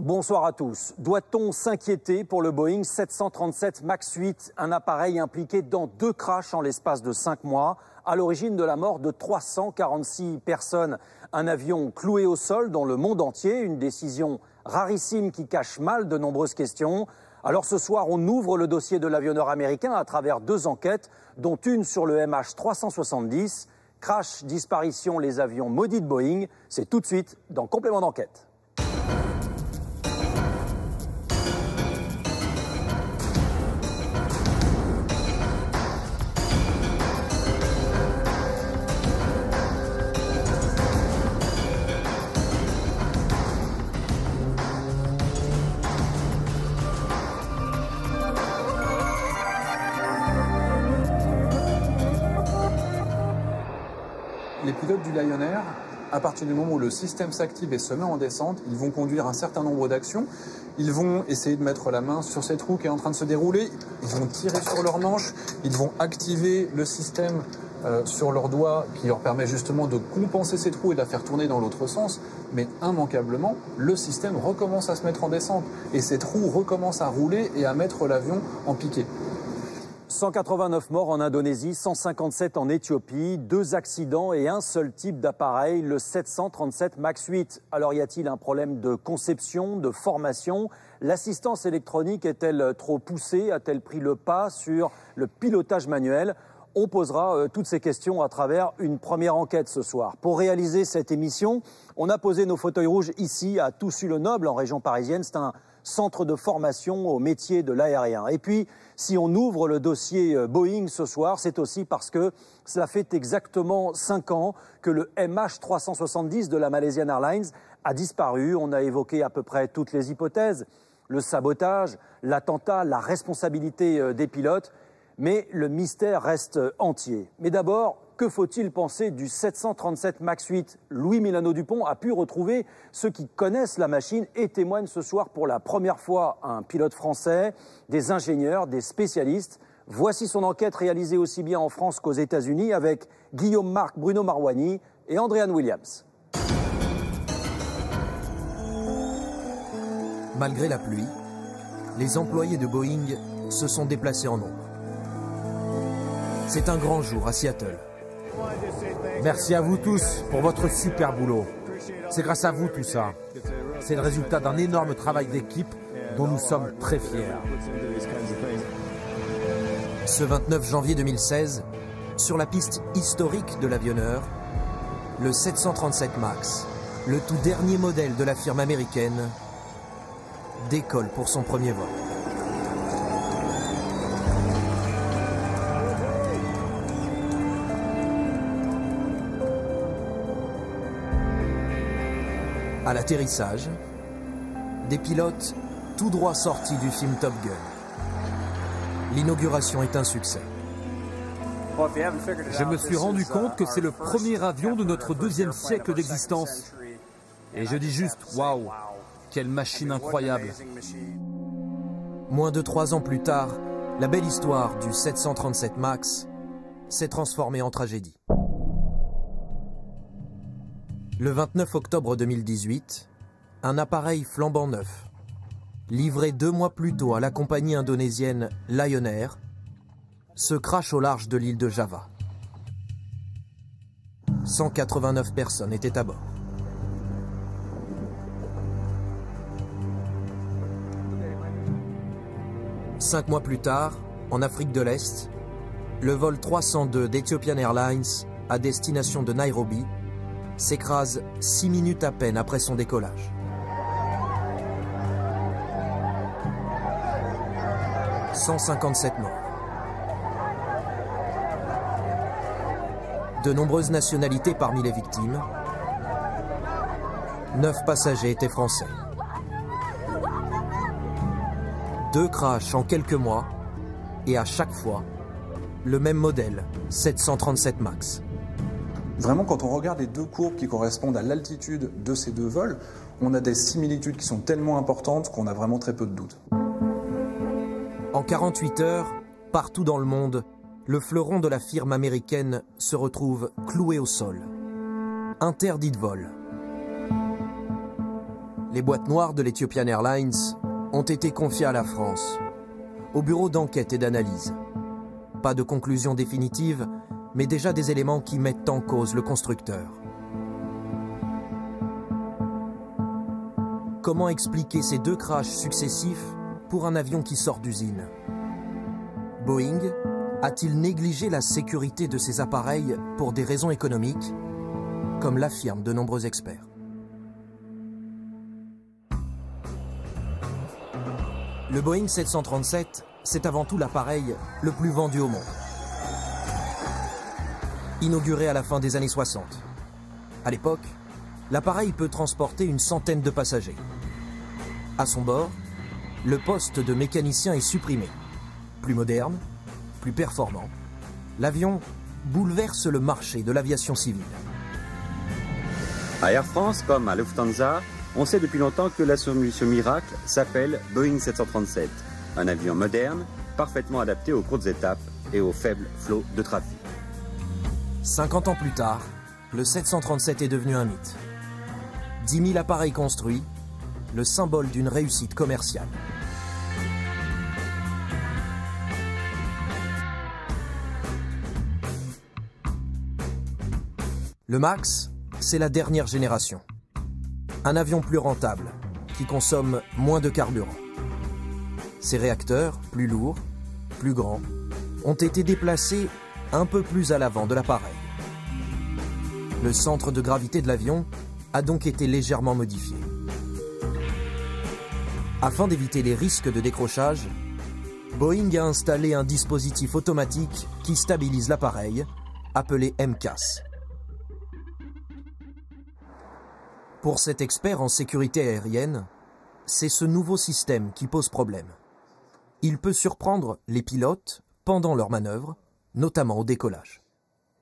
Bonsoir à tous. Doit-on s'inquiéter pour le Boeing 737 MAX 8, un appareil impliqué dans 2 crashs en l'espace de 5 mois, à l'origine de la mort de 346 personnes. Un avion cloué au sol dans le monde entier, une décision rarissime qui cache mal de nombreuses questions. Alors ce soir, on ouvre le dossier de l'avionneur américain à travers 2 enquêtes, dont une sur le MH370. Crash, disparition, les avions maudits de Boeing. C'est tout de suite dans Complément d'enquête. Les pilotes du Lion Air, à partir du moment où le système s'active et se met en descente, ils vont conduire un certain nombre d'actions. Ils vont essayer de mettre la main sur cette roue qui est en train de se dérouler. Ils vont tirer sur leur manche. Ils vont activer le système sur leurs doigts qui leur permet justement de compenser cette roue et de la faire tourner dans l'autre sens. Mais immanquablement, le système recommence à se mettre en descente. Et cette roue recommence à rouler et à mettre l'avion en piqué. 189 morts en Indonésie, 157 en Éthiopie, 2 accidents et un seul type d'appareil, le 737 MAX 8. Alors y a-t-il un problème de conception, de formation? L'assistance électronique est-elle trop poussée? A-t-elle pris le pas sur le pilotage manuel? On posera toutes ces questions à travers une première enquête ce soir. Pour réaliser cette émission, on a posé nos fauteuils rouges ici à Toussus-le-Noble en région parisienne. C'est un centre de formation au métier de l'aérien. Et puis, si on ouvre le dossier Boeing ce soir, c'est aussi parce que cela fait exactement 5 ans que le MH370 de la Malaysian Airlines a disparu. On a évoqué à peu près toutes les hypothèses, le sabotage, l'attentat, la responsabilité des pilotes, mais le mystère reste entier. Mais d'abord, que faut-il penser du 737 MAX 8? Louis Milano-Dupont a pu retrouver ceux qui connaissent la machine et témoignent ce soir pour la première fois un pilote français, des ingénieurs, des spécialistes. Voici son enquête réalisée aussi bien en France qu'aux États-Unis avec Guillaume Marc, Bruno Marouani et Andréane Williams. Malgré la pluie, les employés de Boeing se sont déplacés en nombre. C'est un grand jour à Seattle. Merci à vous tous pour votre super boulot. C'est grâce à vous tout ça. C'est le résultat d'un énorme travail d'équipe dont nous sommes très fiers. Ce 29 janvier 2016, sur la piste historique de l'avionneur, le 737 MAX, le tout dernier modèle de la firme américaine, décolle pour son premier vol. À l'atterrissage, des pilotes tout droit sortis du film Top Gun. L'inauguration est un succès. Je me suis rendu compte que c'est le premier avion de notre 2e siècle d'existence. Et je dis juste, waouh, quelle machine incroyable. Moins de 3 ans plus tard, la belle histoire du 737 MAX s'est transformée en tragédie. Le 29 octobre 2018, un appareil flambant neuf, livré 2 mois plus tôt à la compagnie indonésienne Lion Air, se crache au large de l'île de Java. 189 personnes étaient à bord. Cinq mois plus tard, en Afrique de l'Est, le vol 302 d'Ethiopian Airlines à destination de Nairobi s'écrase 6 minutes à peine après son décollage. « 157 morts. De nombreuses nationalités parmi les victimes. 9 passagers étaient français. 2 crashs en quelques mois et à chaque fois, le même modèle, 737 MAX. Vraiment, quand on regarde les 2 courbes qui correspondent à l'altitude de ces 2 vols, on a des similitudes qui sont tellement importantes qu'on a vraiment très peu de doutes. En 48 heures, partout dans le monde, le fleuron de la firme américaine se retrouve cloué au sol. Interdit de vol. Les boîtes noires de l'Ethiopian Airlines ont été confiées à la France, au bureau d'enquête et d'analyse. Pas de conclusion définitive, mais déjà des éléments qui mettent en cause le constructeur. Comment expliquer ces 2 crashs successifs pour un avion qui sort d'usine? Boeing a-t-il négligé la sécurité de ses appareils pour des raisons économiques, comme l'affirment de nombreux experts? Le Boeing 737, c'est avant tout l'appareil le plus vendu au monde. Inauguré à la fin des années 60. À l'époque, l'appareil peut transporter une centaine de passagers. À son bord, le poste de mécanicien est supprimé. Plus moderne, plus performant, l'avion bouleverse le marché de l'aviation civile. À Air France, comme à Lufthansa, on sait depuis longtemps que la solution miracle s'appelle Boeing 737, un avion moderne, parfaitement adapté aux courtes étapes et aux faibles flots de trafic. 50 ans plus tard, le 737 est devenu un mythe. 10 000 appareils construits, le symbole d'une réussite commerciale. Le MAX, c'est la dernière génération. Un avion plus rentable, qui consomme moins de carburant. Ses réacteurs, plus lourds, plus grands, ont été déplacés un peu plus à l'avant de l'appareil. Le centre de gravité de l'avion a donc été légèrement modifié. Afin d'éviter les risques de décrochage, Boeing a installé un dispositif automatique qui stabilise l'appareil, appelé MCAS. Pour cet expert en sécurité aérienne, c'est ce nouveau système qui pose problème. Il peut surprendre les pilotes pendant leurs manœuvres, notamment au décollage.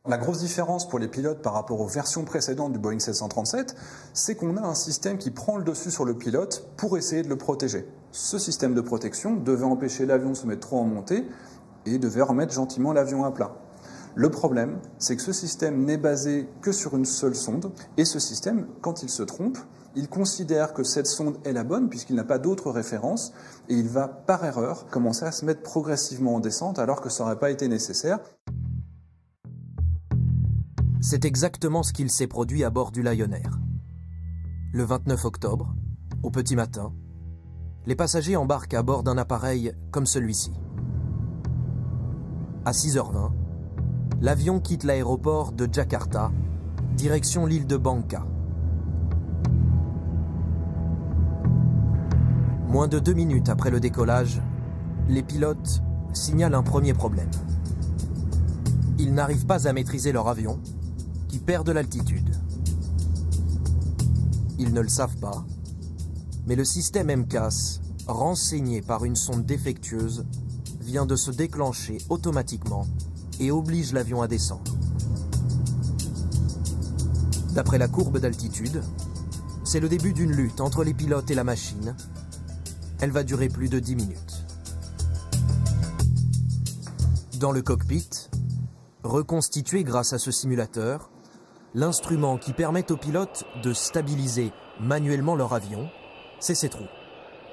La grosse différence pour les pilotes par rapport aux versions précédentes du Boeing 737, c'est qu'on a un système qui prend le dessus sur le pilote pour essayer de le protéger. Ce système de protection devait empêcher l'avion de se mettre trop en montée et devait remettre gentiment l'avion à plat. Le problème, c'est que ce système n'est basé que sur une seule sonde, et ce système, quand il se trompe, il considère que cette sonde est la bonne puisqu'il n'a pas d'autre référence, et il va par erreur commencer à se mettre progressivement en descente alors que ça n'aurait pas été nécessaire. C'est exactement ce qu'il s'est produit à bord du Lion Air. Le 29 octobre, au petit matin, les passagers embarquent à bord d'un appareil comme celui-ci. À 6h20, l'avion quitte l'aéroport de Jakarta, direction l'île de Bangka. Moins de 2 minutes après le décollage, les pilotes signalent un premier problème. Ils n'arrivent pas à maîtriser leur avion, qui perd de l'altitude. Ils ne le savent pas, mais le système MCAS, renseigné par une sonde défectueuse, vient de se déclencher automatiquement et oblige l'avion à descendre. D'après la courbe d'altitude, c'est le début d'une lutte entre les pilotes et la machine. Elle va durer plus de 10 minutes. Dans le cockpit, reconstitué grâce à ce simulateur, l'instrument qui permet aux pilotes de stabiliser manuellement leur avion, c'est ces trous.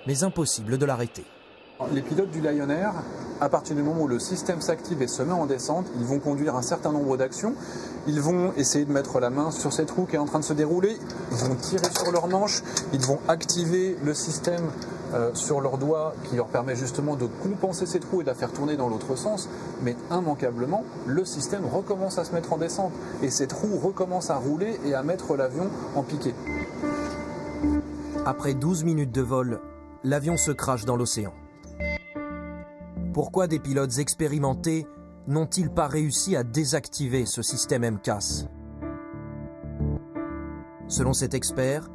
Mais impossible de l'arrêter. Les pilotes du Lion Air, à partir du moment où le système s'active et se met en descente, ils vont conduire un certain nombre d'actions. Ils vont essayer de mettre la main sur cette roue qui est en train de se dérouler. Ils vont tirer sur leur manche. Ils vont activer le système sur leurs doigts qui leur permet justement de compenser cette roue et de la faire tourner dans l'autre sens. Mais immanquablement, le système recommence à se mettre en descente. Et cette roue recommence à rouler et à mettre l'avion en piqué. Après 12 minutes de vol, l'avion se crache dans l'océan. Pourquoi des pilotes expérimentés n'ont-ils pas réussi à désactiver ce système MCAS? Selon cet expert,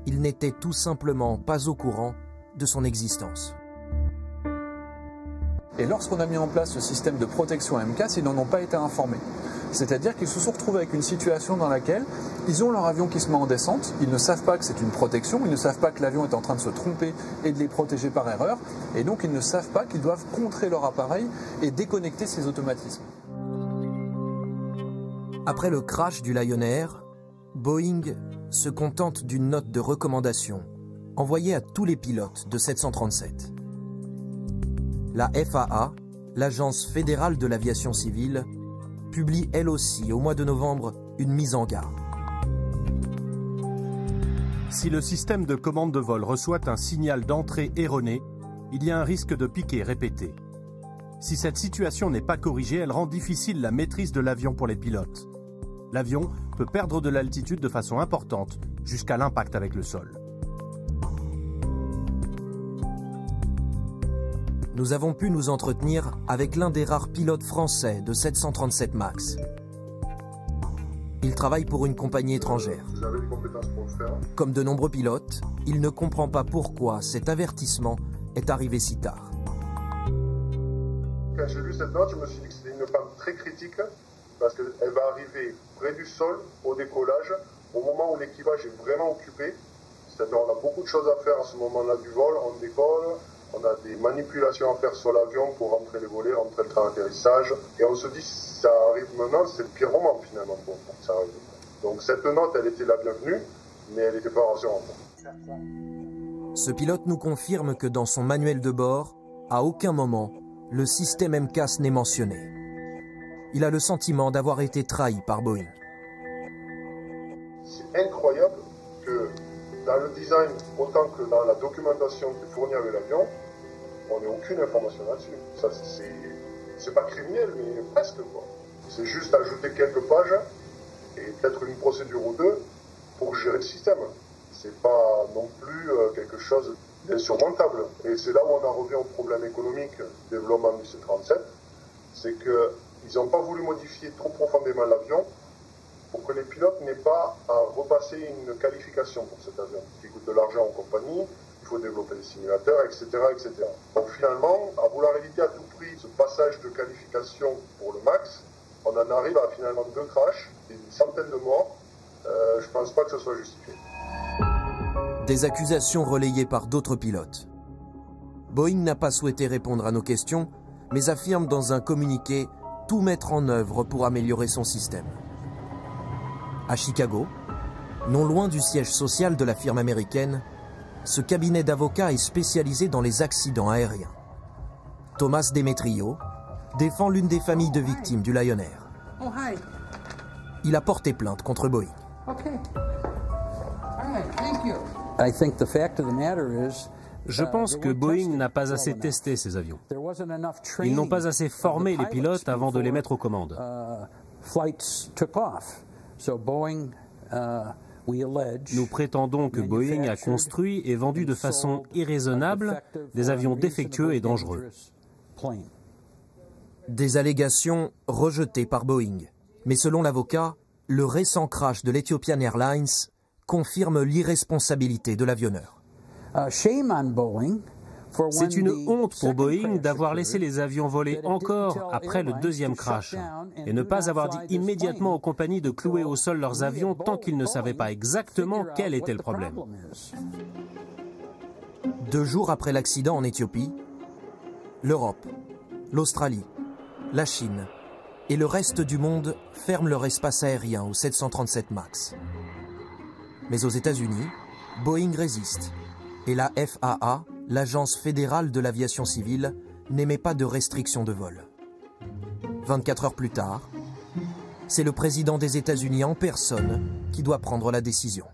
ils n'étaient tout simplement pas au courant de son existence. Et lorsqu'on a mis en place ce système de protection MCAS, ils n'en ont pas été informés. C'est-à-dire qu'ils se sont retrouvés avec une situation dans laquelle ils ont leur avion qui se met en descente, ils ne savent pas que c'est une protection, ils ne savent pas que l'avion est en train de se tromper et de les protéger par erreur, et donc ils ne savent pas qu'ils doivent contrer leur appareil et déconnecter ces automatismes. Après le crash du Lion Air, Boeing se contente d'une note de recommandation envoyée à tous les pilotes de 737. La FAA, l'Agence fédérale de l'aviation civile, publie elle aussi au mois de novembre une mise en garde. Si le système de commande de vol reçoit un signal d'entrée erroné, il y a un risque de piqué répété. Si cette situation n'est pas corrigée, elle rend difficile la maîtrise de l'avion pour les pilotes. L'avion peut perdre de l'altitude de façon importante jusqu'à l'impact avec le sol. Nous avons pu nous entretenir avec l'un des rares pilotes français de 737 MAX. Il travaille pour une compagnie étrangère. Vous avez les compétences pour le faire. Comme de nombreux pilotes, il ne comprend pas pourquoi cet avertissement est arrivé si tard. Quand j'ai lu cette note, je me suis dit que c'était une panne très critique parce qu'elle va arriver près du sol au décollage, au moment où l'équipage est vraiment occupé. C'est-à-dire qu'on a beaucoup de choses à faire à ce moment-là du vol, on décolle, on a des manipulations à faire sur l'avion pour rentrer les volets, rentrer le train d'atterrissage. Et on se dit, si ça arrive maintenant, c'est le pire moment finalement pour que ça arrive. Donc cette note, elle était la bienvenue, mais elle n'était pas rassurante. Ce pilote nous confirme que dans son manuel de bord, à aucun moment, le système MCAS n'est mentionné. Il a le sentiment d'avoir été trahi par Boeing. C'est incroyable que dans le design, autant que dans la documentation qui est fournie avec l'avion, on n'ait aucune information là-dessus. Ça, c'est pas criminel, mais presque quoi. C'est juste ajouter quelques pages et peut-être une procédure ou deux pour gérer le système. C'est pas non plus quelque chose d'insurmontable. Et c'est là où on en revient au problème économique du développement du C-37, c'est qu'ils n'ont pas voulu modifier trop profondément l'avion pour que les pilotes n'aient pas à repasser une qualification pour cet avion, qui coûte de l'argent aux compagnies, il faut développer des simulateurs, etc., etc. Donc finalement, à vouloir éviter à tout prix ce passage de qualification pour le MAX, on en arrive à finalement 2 crashs, une centaine de morts. Je ne pense pas que ce soit justifié. Des accusations relayées par d'autres pilotes. Boeing n'a pas souhaité répondre à nos questions, mais affirme dans un communiqué tout mettre en œuvre pour améliorer son système. À Chicago, non loin du siège social de la firme américaine, ce cabinet d'avocats est spécialisé dans les accidents aériens. Thomas Demetrio défend l'une des familles de victimes du Lion Air. Il a porté plainte contre Boeing. Je pense que Boeing n'a pas assez testé ces avions. Ils n'ont pas assez formé les pilotes avant de les mettre aux commandes. Nous prétendons que Boeing a construit et vendu de façon irraisonnable des avions défectueux et dangereux. Des allégations rejetées par Boeing. Mais selon l'avocat, le récent crash de l'Ethiopian Airlines confirme l'irresponsabilité de l'avionneur. C'est une honte pour Boeing d'avoir laissé les avions voler encore après le deuxième crash et ne pas avoir dit immédiatement aux compagnies de clouer au sol leurs avions tant qu'ils ne savaient pas exactement quel était le problème. 2 jours après l'accident en Éthiopie, l'Europe, l'Australie, la Chine et le reste du monde ferment leur espace aérien au 737 MAX. Mais aux États-Unis, Boeing résiste et la FAA, l'Agence fédérale de l'aviation civile, n'émet pas de restrictions de vol. 24 heures plus tard, c'est le président des États-Unis en personne qui doit prendre la décision.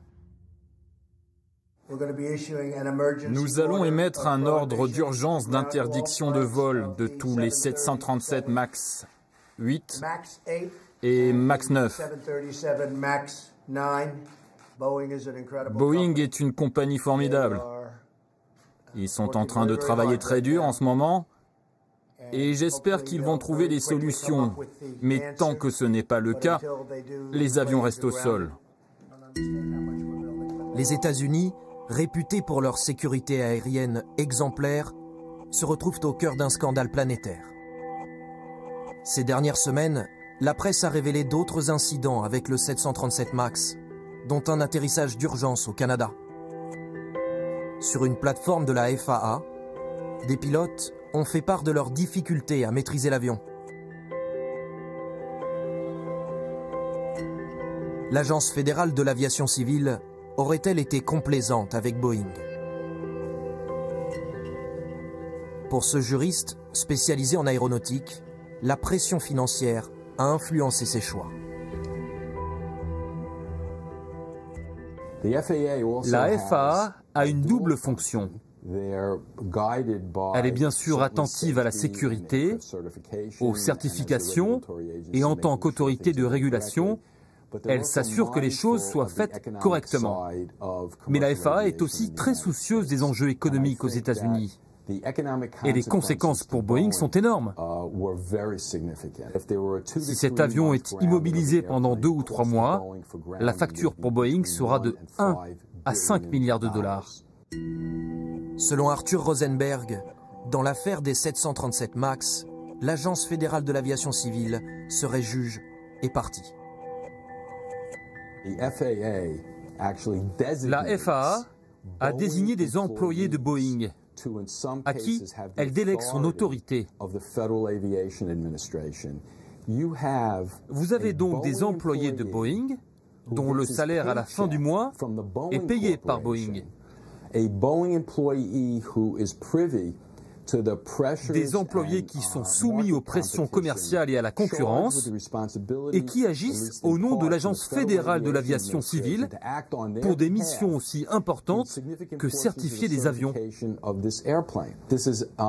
Nous allons émettre un ordre d'urgence d'interdiction de vol de tous les 737 MAX 8 et MAX 9. Boeing est une compagnie formidable. Ils sont en train de travailler très dur en ce moment et j'espère qu'ils vont trouver des solutions. Mais tant que ce n'est pas le cas, les avions restent au sol. Les États-Unis, réputés pour leur sécurité aérienne exemplaire, se retrouvent au cœur d'un scandale planétaire. Ces dernières semaines, la presse a révélé d'autres incidents avec le 737 MAX, dont un atterrissage d'urgence au Canada. Sur une plateforme de la FAA, des pilotes ont fait part de leurs difficultés à maîtriser l'avion. L'Agence fédérale de l'aviation civile aurait-elle été complaisante avec Boeing? Pour ce juriste spécialisé en aéronautique, la pression financière a influencé ses choix. La FAA a une double fonction. Elle est bien sûr attentive à la sécurité, aux certifications, et en tant qu'autorité de régulation, elle s'assure que les choses soient faites correctement. Mais la FAA est aussi très soucieuse des enjeux économiques aux États-Unis. Et les conséquences pour Boeing sont énormes. Si cet avion est immobilisé pendant 2 ou 3 mois, la facture pour Boeing sera de 1 à 5 milliards de dollars. Selon Arthur Rosenberg, dans l'affaire des 737 MAX, l'Agence fédérale de l'aviation civile serait juge et partie. La FAA a désigné des employés de Boeing à qui elle délègue son autorité. Vous avez donc des employés de Boeing dont le salaire à la fin du mois est payé par Boeing. Des employés qui sont soumis aux pressions commerciales et à la concurrence et qui agissent au nom de l'Agence fédérale de l'aviation civile pour des missions aussi importantes que certifier des avions.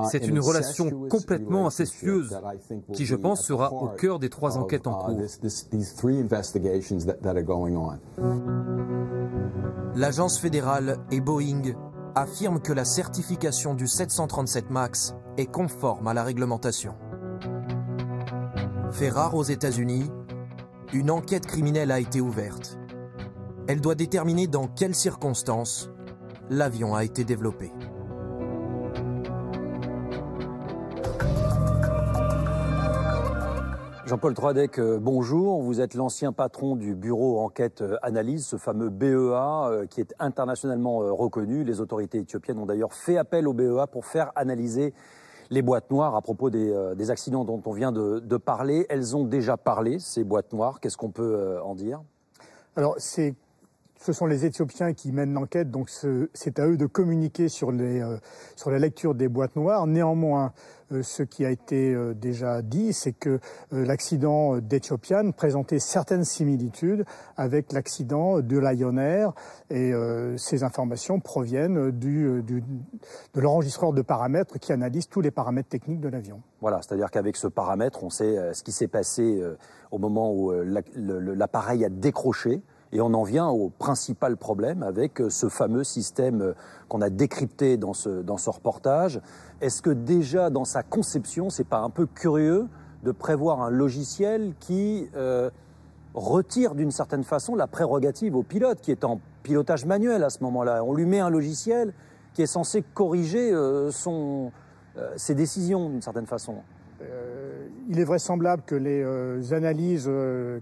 C'est une relation complètement incestueuse qui, je pense, sera au cœur des 3 enquêtes en cours. L'Agence fédérale et Boeing affirment que la certification du 737 MAX est conforme à la réglementation. Fait rare aux États-Unis, une enquête criminelle a été ouverte. Elle doit déterminer dans quelles circonstances l'avion a été développé. Jean-Paul Troadec, bonjour. Vous êtes l'ancien patron du bureau Enquête Analyse, ce fameux BEA qui est internationalement reconnu. Les autorités éthiopiennes ont d'ailleurs fait appel au BEA pour faire analyser les boîtes noires à propos des accidents dont on vient de parler. Elles ont déjà parlé, ces boîtes noires. Qu'est-ce qu'on peut en dire? Alors, ce sont les Éthiopiens qui mènent l'enquête, donc c'est à eux de communiquer sur la lecture des boîtes noires. Néanmoins, ce qui a été déjà dit, c'est que l'accident d'Ethiopian présentait certaines similitudes avec l'accident de Lion Air, et ces informations proviennent de l'enregistreur de paramètres qui analyse tous les paramètres techniques de l'avion. Voilà, c'est-à-dire qu'avec ce paramètre, on sait ce qui s'est passé au moment où l'appareil a décroché. Et on en vient au principal problème avec ce fameux système qu'on a décrypté dans ce reportage. Est-ce que déjà dans sa conception, c'est pas un peu curieux de prévoir un logiciel qui retire d'une certaine façon la prérogative au pilote, qui est en pilotage manuel à ce moment-là? On lui met un logiciel qui est censé corriger ses décisions d'une certaine façon. Il est vraisemblable que les analyses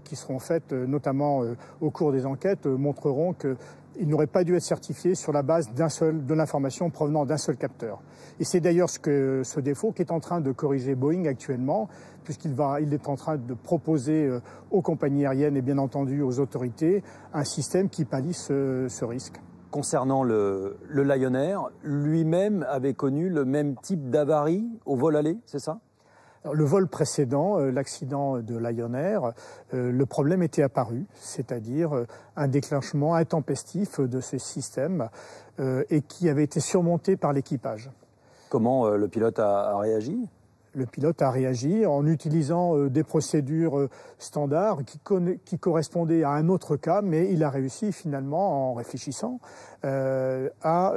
qui seront faites, notamment au cours des enquêtes, montreront qu'il n'aurait pas dû être certifié sur la base de l'information provenant d'un seul capteur. Et c'est d'ailleurs ce défaut qu'est en train de corriger Boeing actuellement, puisqu'il est en train de proposer aux compagnies aériennes et bien entendu aux autorités un système qui pallie ce risque. Concernant le Lion Air, lui-même avait connu le même type d'avarie au vol aller, c'est ça ? Le vol précédent, l'accident de Lion Air, le problème était apparu, c'est-à-dire un déclenchement intempestif de ce système et qui avait été surmonté par l'équipage. Comment le pilote a réagi ? Le pilote a réagi en utilisant des procédures standards qui correspondaient à un autre cas, mais il a réussi finalement, en réfléchissant, à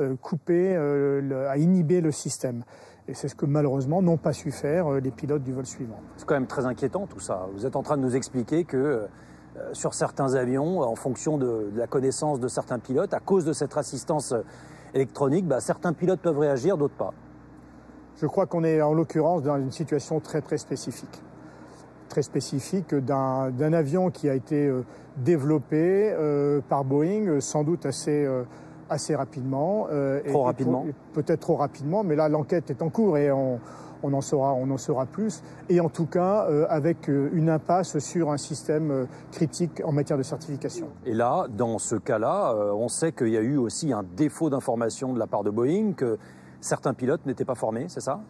inhiber le système. Et c'est ce que malheureusement n'ont pas su faire les pilotes du vol suivant. C'est quand même très inquiétant tout ça. Vous êtes en train de nous expliquer que sur certains avions, en fonction de la connaissance de certains pilotes, à cause de cette assistance électronique, certains pilotes peuvent réagir, d'autres pas. Je crois qu'on est en l'occurrence dans une situation très très spécifique. Très spécifique d'un avion qui a été développé par Boeing, sans doute assez rapidement. Trop rapidement. Peut-être trop rapidement, mais là l'enquête est en cours et on en saura plus. Et en tout cas, avec une impasse sur un système critique en matière de certification. Et là, dans ce cas-là, on sait qu'il y a eu aussi un défaut d'information de la part de Boeing, que certains pilotes n'étaient pas formés, c'est ça ?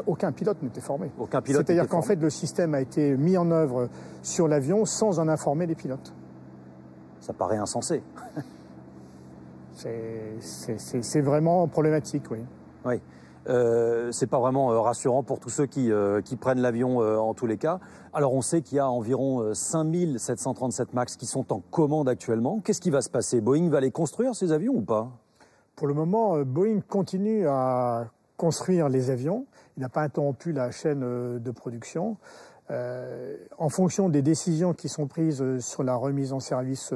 Aucun pilote n'était formé. Aucun pilote. C'est-à-dire qu'en fait, le système a été mis en œuvre sur l'avion sans en informer les pilotes. Ça paraît insensé. C'est vraiment problématique, oui. Oui. C'est pas vraiment rassurant pour tous ceux qui prennent l'avion en tous les cas. Alors on sait qu'il y a environ 5737 MAX qui sont en commande actuellement. Qu'est-ce qui va se passer? Boeing va les construire, ces avions, ou pas? Pour le moment, Boeing continue à construire les avions. Il n'a pas interrompu la chaîne de production. En fonction des décisions qui sont prises sur la remise en service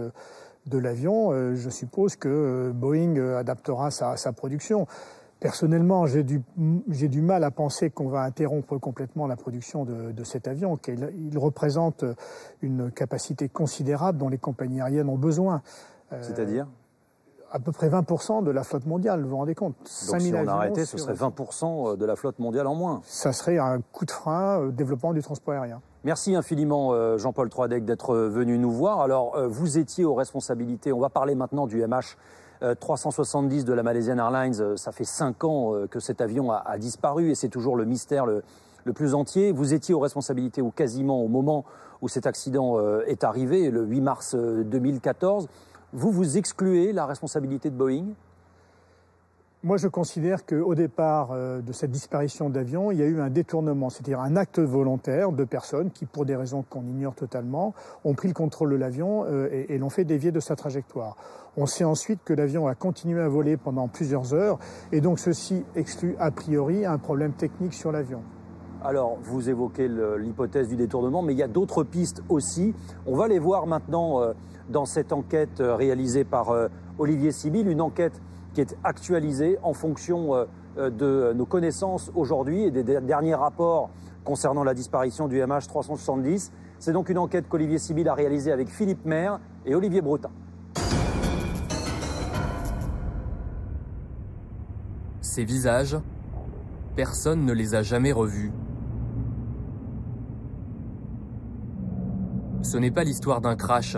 de l'avion, je suppose que Boeing adaptera sa production. Personnellement, j'ai du mal à penser qu'on va interrompre complètement la production de cet avion. Il représente une capacité considérable dont les compagnies aériennes ont besoin. C'est-à-dire à peu près 20% de la flotte mondiale, vous vous rendez compte? Donc si on arrêtait, ce serait 20% de la flotte mondiale en moins. Ça serait un coup de frein au développement du transport aérien. Merci infiniment Jean-Paul Troadec d'être venu nous voir. Alors vous étiez aux responsabilités, on va parler maintenant du MH370 de la Malaysian Airlines. Ça fait 5 ans que cet avion a disparu et c'est toujours le mystère le plus entier. Vous étiez aux responsabilités ou quasiment au moment où cet accident est arrivé, le 8 mars 2014. Vous excluez la responsabilité de Boeing? Moi, je considère qu'au départ de cette disparition d'avion, il y a eu un détournement, c'est-à-dire un acte volontaire de personnes qui, pour des raisons qu'on ignore totalement, ont pris le contrôle de l'avion et l'ont fait dévier de sa trajectoire. On sait ensuite que l'avion a continué à voler pendant plusieurs heures et donc ceci exclut a priori un problème technique sur l'avion. Alors, vous évoquez l'hypothèse du détournement, mais il y a d'autres pistes aussi. On va les voir maintenant dans cette enquête réalisée par Olivier Sibyl, une enquête qui est actualisée en fonction de nos connaissances aujourd'hui et des derniers rapports concernant la disparition du MH370. C'est donc une enquête qu'Olivier Sibyl a réalisée avec Philippe Maire et Olivier Bretin. Ces visages, personne ne les a jamais revus. Ce n'est pas l'histoire d'un crash,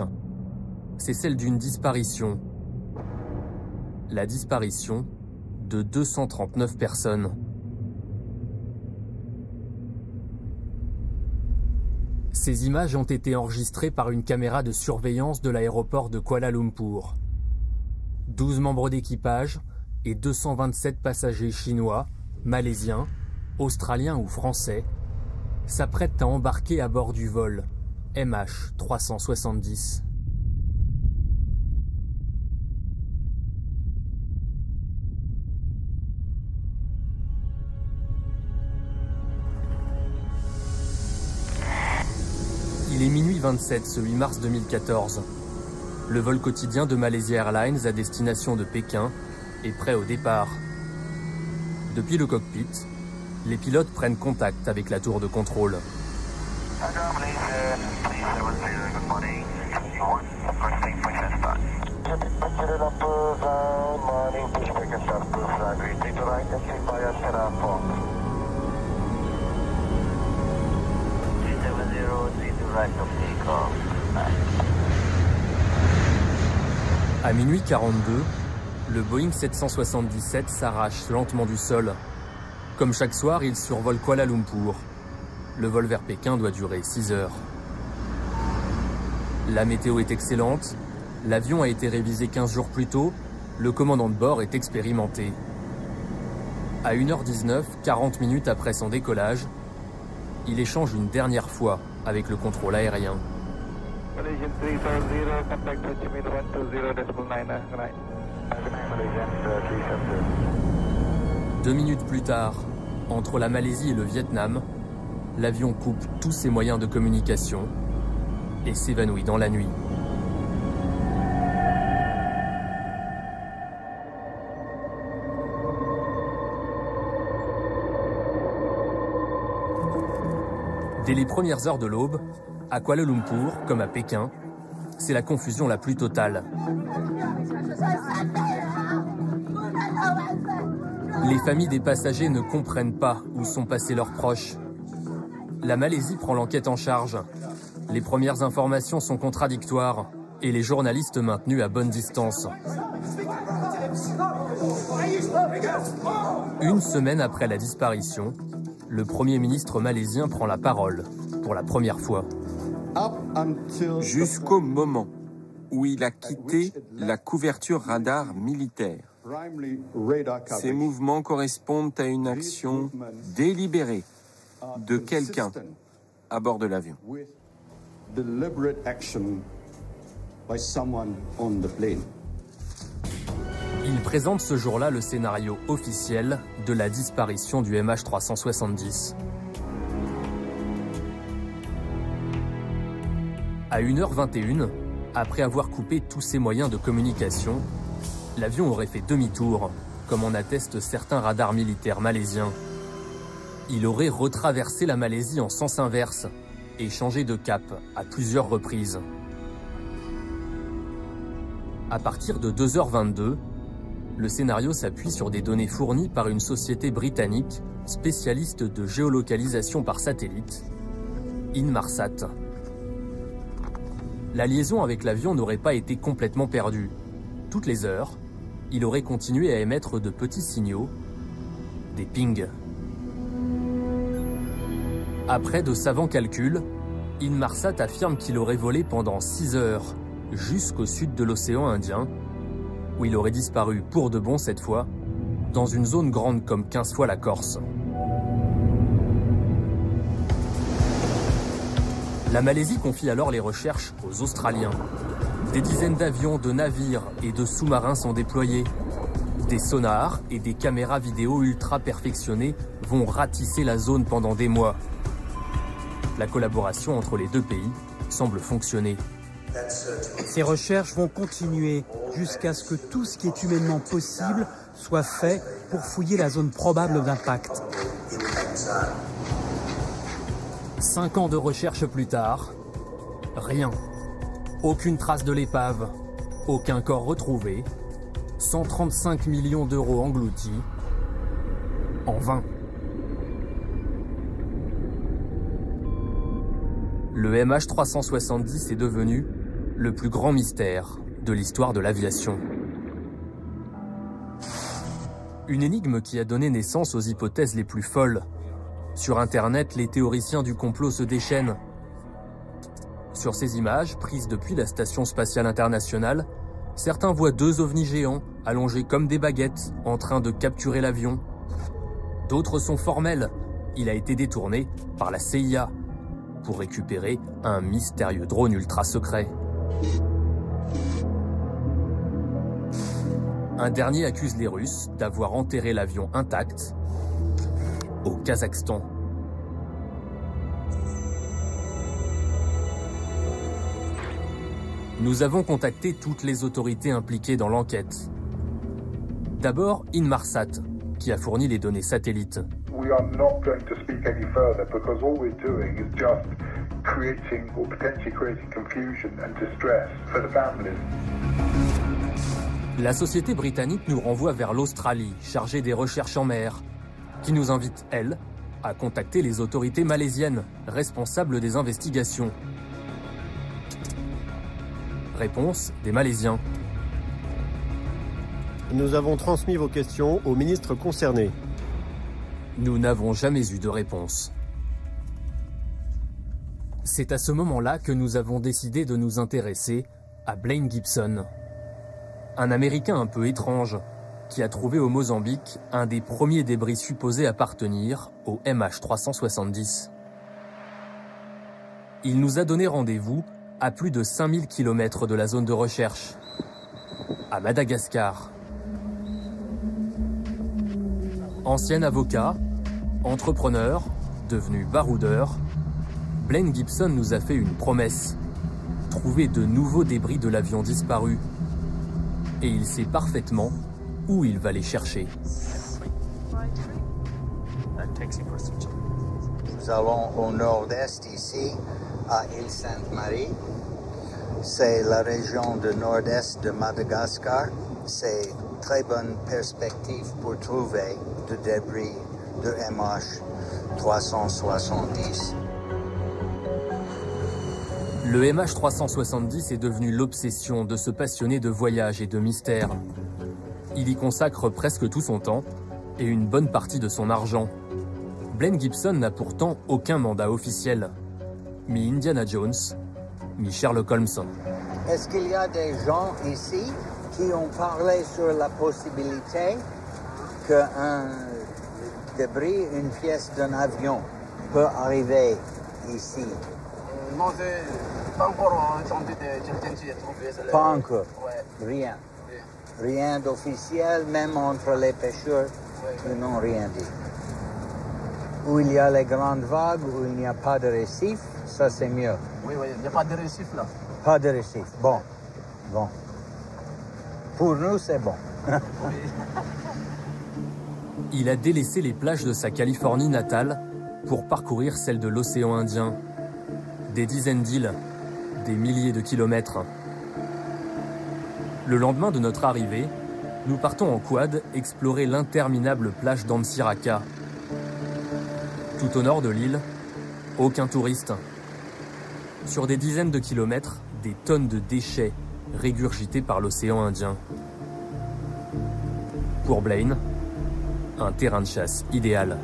c'est celle d'une disparition. La disparition de 239 personnes. Ces images ont été enregistrées par une caméra de surveillance de l'aéroport de Kuala Lumpur. 12 membres d'équipage et 227 passagers chinois, malaisiens, australiens ou français s'apprêtent à embarquer à bord du vol MH370. Il est minuit 27 ce 8 mars 2014. Le vol quotidien de Malaysia Airlines à destination de Pékin est prêt au départ. Depuis le cockpit, les pilotes prennent contact avec la tour de contrôle. À minuit 42, le Boeing 777 s'arrache lentement du sol. Comme chaque soir, il survole Kuala Lumpur. Le vol vers Pékin doit durer 6 heures. La météo est excellente, l'avion a été révisé 15 jours plus tôt, le commandant de bord est expérimenté. À 1h19, 40 minutes après son décollage, il échange une dernière fois avec le contrôle aérien. 2 minutes plus tard, entre la Malaisie et le Vietnam, l'avion coupe tous ses moyens de communication et s'évanouit dans la nuit. Dès les premières heures de l'aube, à Kuala Lumpur, comme à Pékin, c'est la confusion la plus totale. Les familles des passagers ne comprennent pas où sont passés leurs proches. La Malaisie prend l'enquête en charge. Les premières informations sont contradictoires et les journalistes maintenus à bonne distance. Une semaine après la disparition, le Premier ministre malaisien prend la parole, pour la première fois. Jusqu'au moment où il a quitté la couverture radar militaire. Ces mouvements correspondent à une action délibérée de quelqu'un à bord de l'avion. Il présente ce jour-là le scénario officiel de la disparition du MH370. À 1h21, après avoir coupé tous ses moyens de communication, l'avion aurait fait demi-tour, comme en attestent certains radars militaires malaisiens. Il aurait retraversé la Malaisie en sens inverse et changé de cap à plusieurs reprises. À partir de 2h22, le scénario s'appuie sur des données fournies par une société britannique spécialiste de géolocalisation par satellite, Inmarsat. La liaison avec l'avion n'aurait pas été complètement perdue. Toutes les heures, il aurait continué à émettre de petits signaux, des pings. Après de savants calculs, Inmarsat affirme qu'il aurait volé pendant 6 heures jusqu'au sud de l'océan Indien, où il aurait disparu pour de bon cette fois, dans une zone grande comme 15 fois la Corse. La Malaisie confie alors les recherches aux Australiens. Des dizaines d'avions, de navires et de sous-marins sont déployés. Des sonars et des caméras vidéo ultra perfectionnées vont ratisser la zone pendant des mois. La collaboration entre les deux pays semble fonctionner. Ces recherches vont continuer jusqu'à ce que tout ce qui est humainement possible soit fait pour fouiller la zone probable d'impact. 5 ans de recherche plus tard, rien. Aucune trace de l'épave, aucun corps retrouvé, 135 millions d'euros engloutis, en vain. Le MH370 est devenu le plus grand mystère de l'histoire de l'aviation. Une énigme qui a donné naissance aux hypothèses les plus folles. Sur Internet, les théoriciens du complot se déchaînent. Sur ces images, prises depuis la Station spatiale internationale, certains voient 2 ovnis géants, allongés comme des baguettes, en train de capturer l'avion. D'autres sont formels. Il a été détourné par la CIA pour récupérer un mystérieux drone ultra secret. Un dernier accuse les Russes d'avoir enterré l'avion intact au Kazakhstan. Nous avons contacté toutes les autorités impliquées dans l'enquête. D'abord, Inmarsat, qui a fourni les données satellites. We are not going to speak any further because all we're doing is just creating or potentially creating confusion and distress for the families. La société britannique nous renvoie vers l'Australie, chargée des recherches en mer, qui nous invite, elle, à contacter les autorités malaisiennes, responsables des investigations. Réponse des Malaisiens. Nous avons transmis vos questions aux ministres concernés. Nous n'avons jamais eu de réponse. C'est à ce moment-là que nous avons décidé de nous intéresser à Blaine Gibson, un Américain un peu étrange qui a trouvé au Mozambique un des premiers débris supposés appartenir au MH370. Il nous a donné rendez-vous à plus de 5000 km de la zone de recherche, à Madagascar. Ancien avocat, entrepreneur, devenu baroudeur, Blaine Gibson nous a fait une promesse, trouver de nouveaux débris de l'avion disparu. Et il sait parfaitement où il va les chercher. Nous allons au nord-est ici, à Île Sainte-Marie. C'est la région du nord-est de Madagascar. C'est une très bonne perspective pour trouver du débris de MH370. Le MH370 est devenu l'obsession de ce passionné de voyage et de mystère. Il y consacre presque tout son temps et une bonne partie de son argent. Blaine Gibson n'a pourtant aucun mandat officiel. Mi Indiana Jones, mi Sherlock Holmes. Est-ce qu'il y a des gens ici qui ont parlé sur la possibilité qu'un débris, une pièce d'un avion peut arriver ici? Non, c'est pas encore entendu de quelqu'un qui a trouvé ça. Pas encore? Ouais. Rien? Rien d'officiel, même entre les pêcheurs, ils n'ont rien dit. Où il y a les grandes vagues, où il n'y a pas de récif, ça c'est mieux. Oui, il n'y a pas de récif là. Pas de récif, bon. Pour nous, c'est bon. Il a délaissé les plages de sa Californie natale pour parcourir celles de l'océan Indien. Des dizaines d'îles, des milliers de kilomètres. Le lendemain de notre arrivée, nous partons en quad explorer l'interminable plage d'Amsiraka. Tout au nord de l'île, aucun touriste. Sur des dizaines de kilomètres, des tonnes de déchets régurgités par l'océan Indien. Pour Blaine, un terrain de chasse idéal.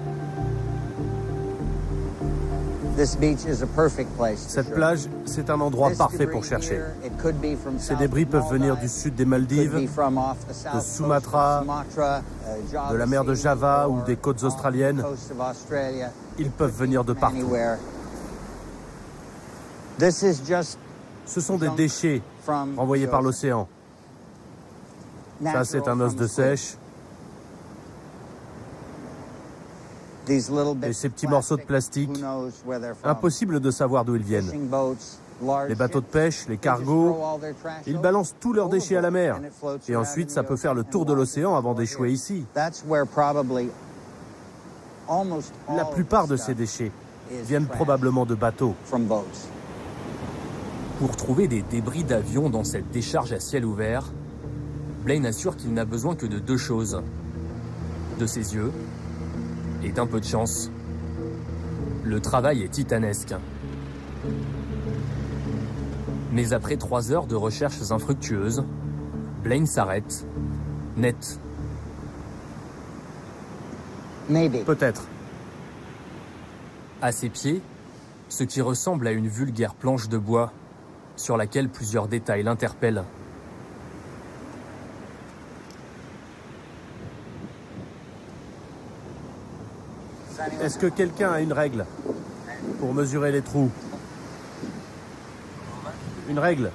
Cette plage, c'est un endroit parfait pour chercher. Ces débris peuvent venir du sud des Maldives, de Sumatra, de la mer de Java ou des côtes australiennes. Ils peuvent venir de partout. Ce sont des déchets renvoyés par l'océan. Ça, c'est un os de sèche. Et ces petits morceaux de plastique, impossible de savoir d'où ils viennent. Les bateaux de pêche, les cargos, ils balancent tous leurs déchets à la mer. Et ensuite, ça peut faire le tour de l'océan avant d'échouer ici. La plupart de ces déchets viennent probablement de bateaux. Pour trouver des débris d'avions dans cette décharge à ciel ouvert, Blaine assure qu'il n'a besoin que de deux choses. De ses yeux et d'un peu de chance. Le travail est titanesque. Mais après 3 heures de recherches infructueuses, Blaine s'arrête, net. Peut-être. À ses pieds, ce qui ressemble à une vulgaire planche de bois, sur laquelle plusieurs détails l'interpellent. Est-ce que quelqu'un a une règle pour mesurer les trous? Une règle?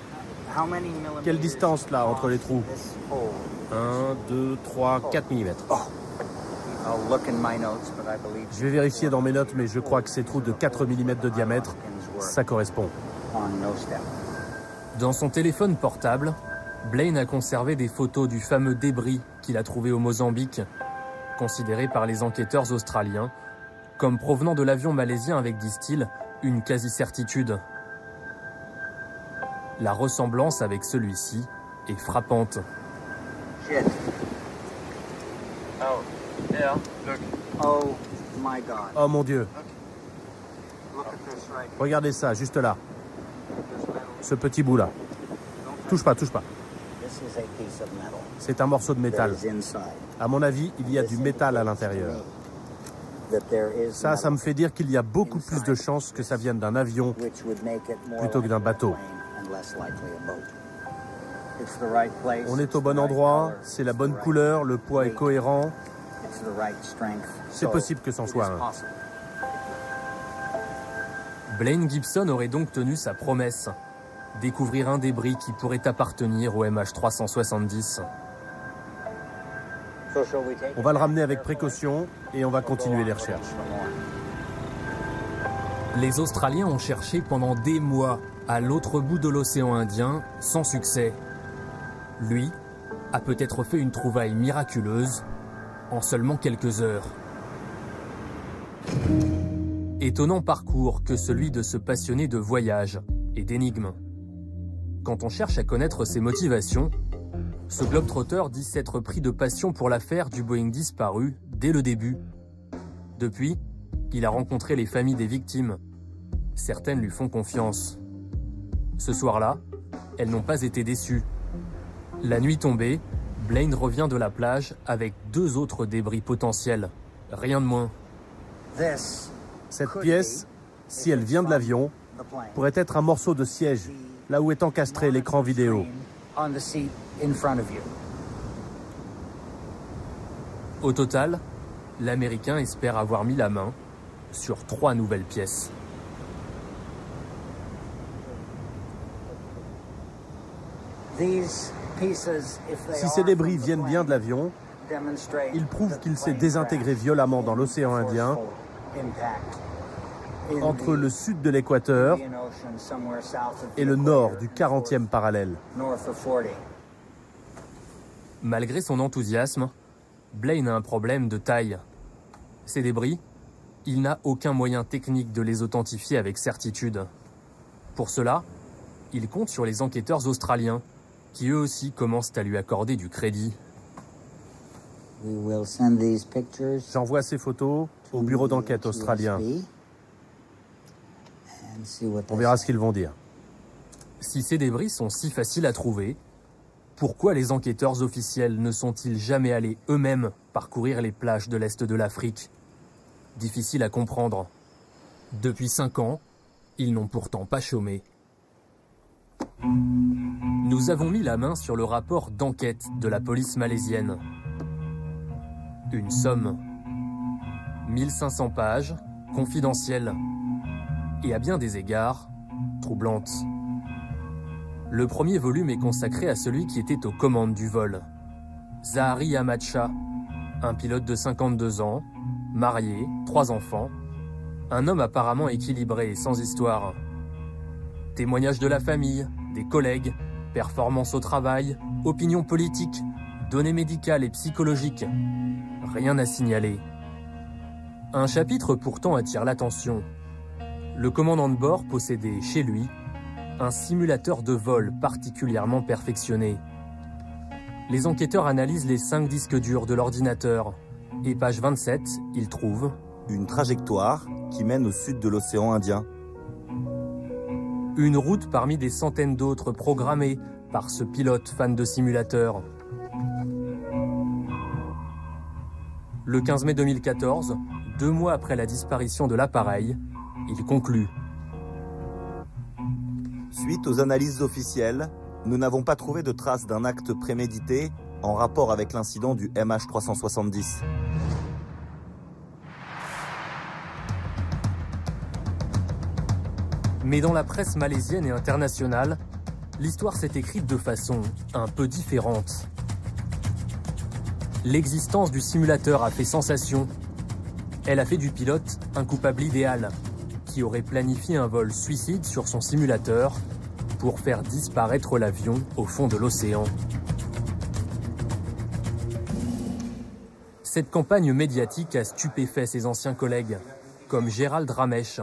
Quelle distance là entre les trous? 1, 2, 3, 4 mm. Je vais vérifier dans mes notes, mais je crois que ces trous de 4 mm de diamètre, ça correspond. Dans son téléphone portable, Blaine a conservé des photos du fameux débris qu'il a trouvé au Mozambique, considéré par les enquêteurs australiens comme provenant de l'avion malaisien avec, disent-ils, une quasi-certitude. La ressemblance avec celui-ci est frappante. Oh mon Dieu. Regardez ça, juste là. Ce petit bout là. Touche pas, touche pas. C'est un morceau de métal. À mon avis, il y a du métal à l'intérieur. Ça me fait dire qu'il y a beaucoup plus de chances que ça vienne d'un avion plutôt que d'un bateau. On est au bon endroit, c'est la bonne couleur, le poids est cohérent. C'est possible que c'en soit un. Blaine Gibson aurait donc tenu sa promesse, découvrir un débris qui pourrait appartenir au MH370. On va le ramener avec précaution et on va continuer les recherches. Les Australiens ont cherché pendant des mois à l'autre bout de l'océan Indien, sans succès. Lui a peut-être fait une trouvaille miraculeuse en seulement quelques heures. Étonnant parcours que celui de ce passionné de voyage et d'énigmes. Quand on cherche à connaître ses motivations, ce globe-trotteur dit s'être pris de passion pour l'affaire du Boeing disparu dès le début. Depuis, il a rencontré les familles des victimes. Certaines lui font confiance. Ce soir-là, elles n'ont pas été déçues. La nuit tombée, Blaine revient de la plage avec 2 autres débris potentiels. Rien de moins. Cette pièce, si elle vient de l'avion, pourrait être un morceau de siège, là où est encastré l'écran vidéo. Au total, l'Américain espère avoir mis la main sur 3 nouvelles pièces. Si ces débris viennent bien de l'avion, ils prouvent qu'il s'est désintégré violemment dans l'océan Indien, entre le sud de l'équateur et le nord du 40e parallèle. Malgré son enthousiasme, Blaine a un problème de taille. Ces débris, il n'a aucun moyen technique de les authentifier avec certitude. Pour cela, il compte sur les enquêteurs australiens, qui eux aussi commencent à lui accorder du crédit. J'envoie ces photos au bureau d'enquête australien. On verra ce qu'ils vont dire. Si ces débris sont si faciles à trouver, pourquoi les enquêteurs officiels ne sont-ils jamais allés eux-mêmes parcourir les plages de l'Est de l'Afrique? Difficile à comprendre. Depuis 5 ans, ils n'ont pourtant pas chômé. Nous avons mis la main sur le rapport d'enquête de la police malaisienne. Une somme. 1500 pages, confidentielle. Et à bien des égards, troublante. Le premier volume est consacré à celui qui était aux commandes du vol. Zahari Ahmad Shah, un pilote de 52 ans, marié, 3 enfants, un homme apparemment équilibré et sans histoire. Témoignages de la famille, des collègues, performances au travail, opinions politiques, données médicales et psychologiques. Rien à signaler. Un chapitre pourtant attire l'attention. Le commandant de bord possédait chez lui un simulateur de vol particulièrement perfectionné. Les enquêteurs analysent les 5 disques durs de l'ordinateur et page 27, ils trouvent une trajectoire qui mène au sud de l'océan Indien. Une route parmi des centaines d'autres programmées par ce pilote fan de simulateur. Le 15 mai 2014, 2 mois après la disparition de l'appareil, il conclut. Suite aux analyses officielles, nous n'avons pas trouvé de traces d'un acte prémédité en rapport avec l'incident du MH370. Mais dans la presse malaisienne et internationale, l'histoire s'est écrite de façon un peu différente. L'existence du simulateur a fait sensation. Elle a fait du pilote un coupable idéal, qui aurait planifié un vol suicide sur son simulateur pour faire disparaître l'avion au fond de l'océan. Cette campagne médiatique a stupéfait ses anciens collègues, comme Gérald Ramesh.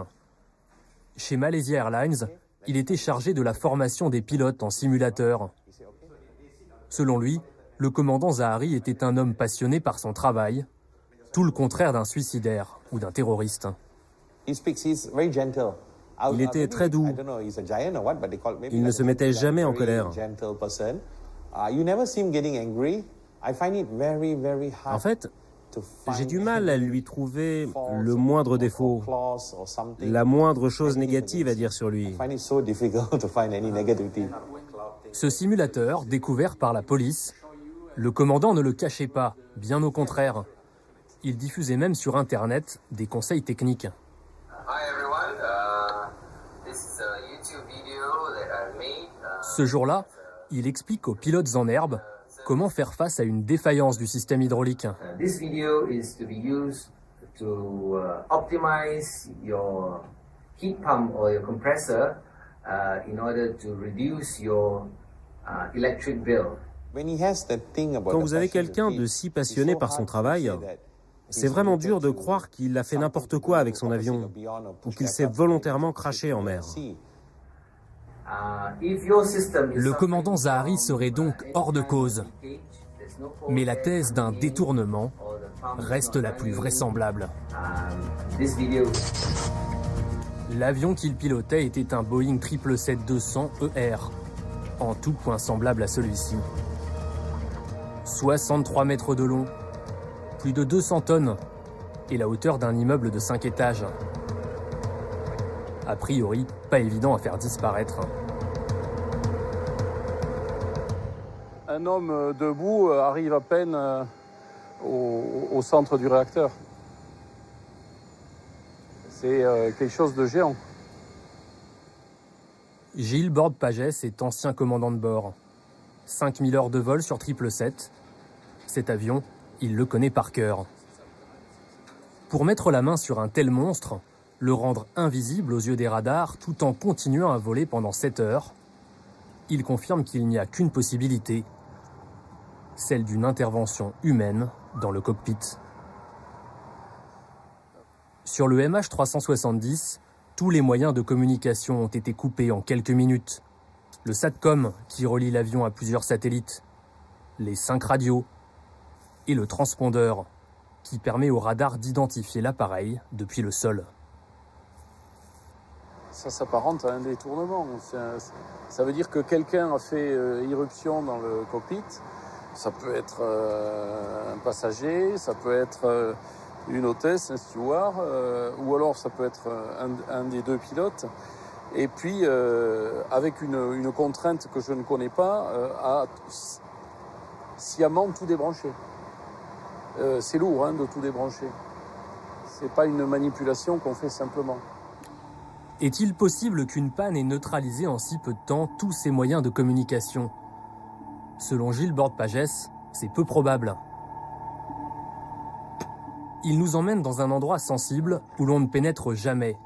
Chez Malaysia Airlines, il était chargé de la formation des pilotes en simulateur. Selon lui, le commandant Zahari était un homme passionné par son travail, tout le contraire d'un suicidaire ou d'un terroriste. Il était très doux. Il ne se mettait jamais en colère. En fait, j'ai du mal à lui trouver le moindre défaut, la moindre chose négative à dire sur lui. Ce simulateur, découvert par la police, le commandant ne le cachait pas, bien au contraire. Il diffusait même sur Internet des conseils techniques. Ce jour-là, il explique aux pilotes en herbe comment faire face à une défaillance du système hydraulique. Quand vous avez quelqu'un de si passionné par son travail, c'est vraiment dur de croire qu'il a fait n'importe quoi avec son avion ou qu'il s'est volontairement crashé en mer. Le commandant Zahari serait donc hors de cause. Mais la thèse d'un détournement reste la plus vraisemblable. L'avion qu'il pilotait était un Boeing 777-200ER, en tout point semblable à celui-ci. 63 mètres de long, plus de 200 tonnes, et la hauteur d'un immeuble de 5 étages. A priori, pas évident à faire disparaître. Un homme debout arrive à peine au centre du réacteur. C'est quelque chose de géant. Gilles Borde-Pagès est ancien commandant de bord. 5000 heures de vol sur 777. Cet avion, il le connaît par cœur. Pour mettre la main sur un tel monstre, le rendre invisible aux yeux des radars tout en continuant à voler pendant 7 heures, il confirme qu'il n'y a qu'une possibilité, celle d'une intervention humaine dans le cockpit. Sur le MH370, tous les moyens de communication ont été coupés en quelques minutes. Le SATCOM, qui relie l'avion à plusieurs satellites, les 5 radios, et le transpondeur, qui permet au radar d'identifier l'appareil depuis le sol. Ça s'apparente à un détournement. Ça veut dire que quelqu'un a fait irruption dans le cockpit. Ça peut être un passager, ça peut être une hôtesse, un steward, ou alors ça peut être un des deux pilotes. Et puis, avec une contrainte que je ne connais pas, à sciemment tout débrancher. C'est lourd de tout débrancher. C'est pas une manipulation qu'on fait simplement. Est-il possible qu'une panne ait neutralisé en si peu de temps tous ces moyens de communication? Selon Gilles Borde-Pagès, c'est peu probable. Il nous emmène dans un endroit sensible où l'on ne pénètre jamais.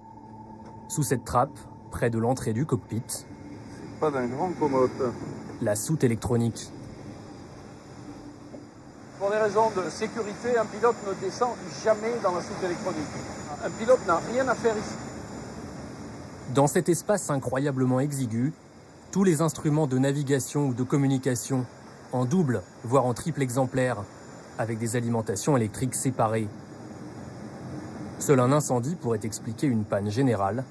Sous cette trappe, près de l'entrée du cockpit, c'est pas d'un grand commode. La soute électronique. Pour des raisons de sécurité, un pilote ne descend jamais dans la soute électronique. Un pilote n'a rien à faire ici. Dans cet espace incroyablement exigu, tous les instruments de navigation ou de communication, en double, voire en triple exemplaire, avec des alimentations électriques séparées. Seul un incendie pourrait expliquer une panne générale,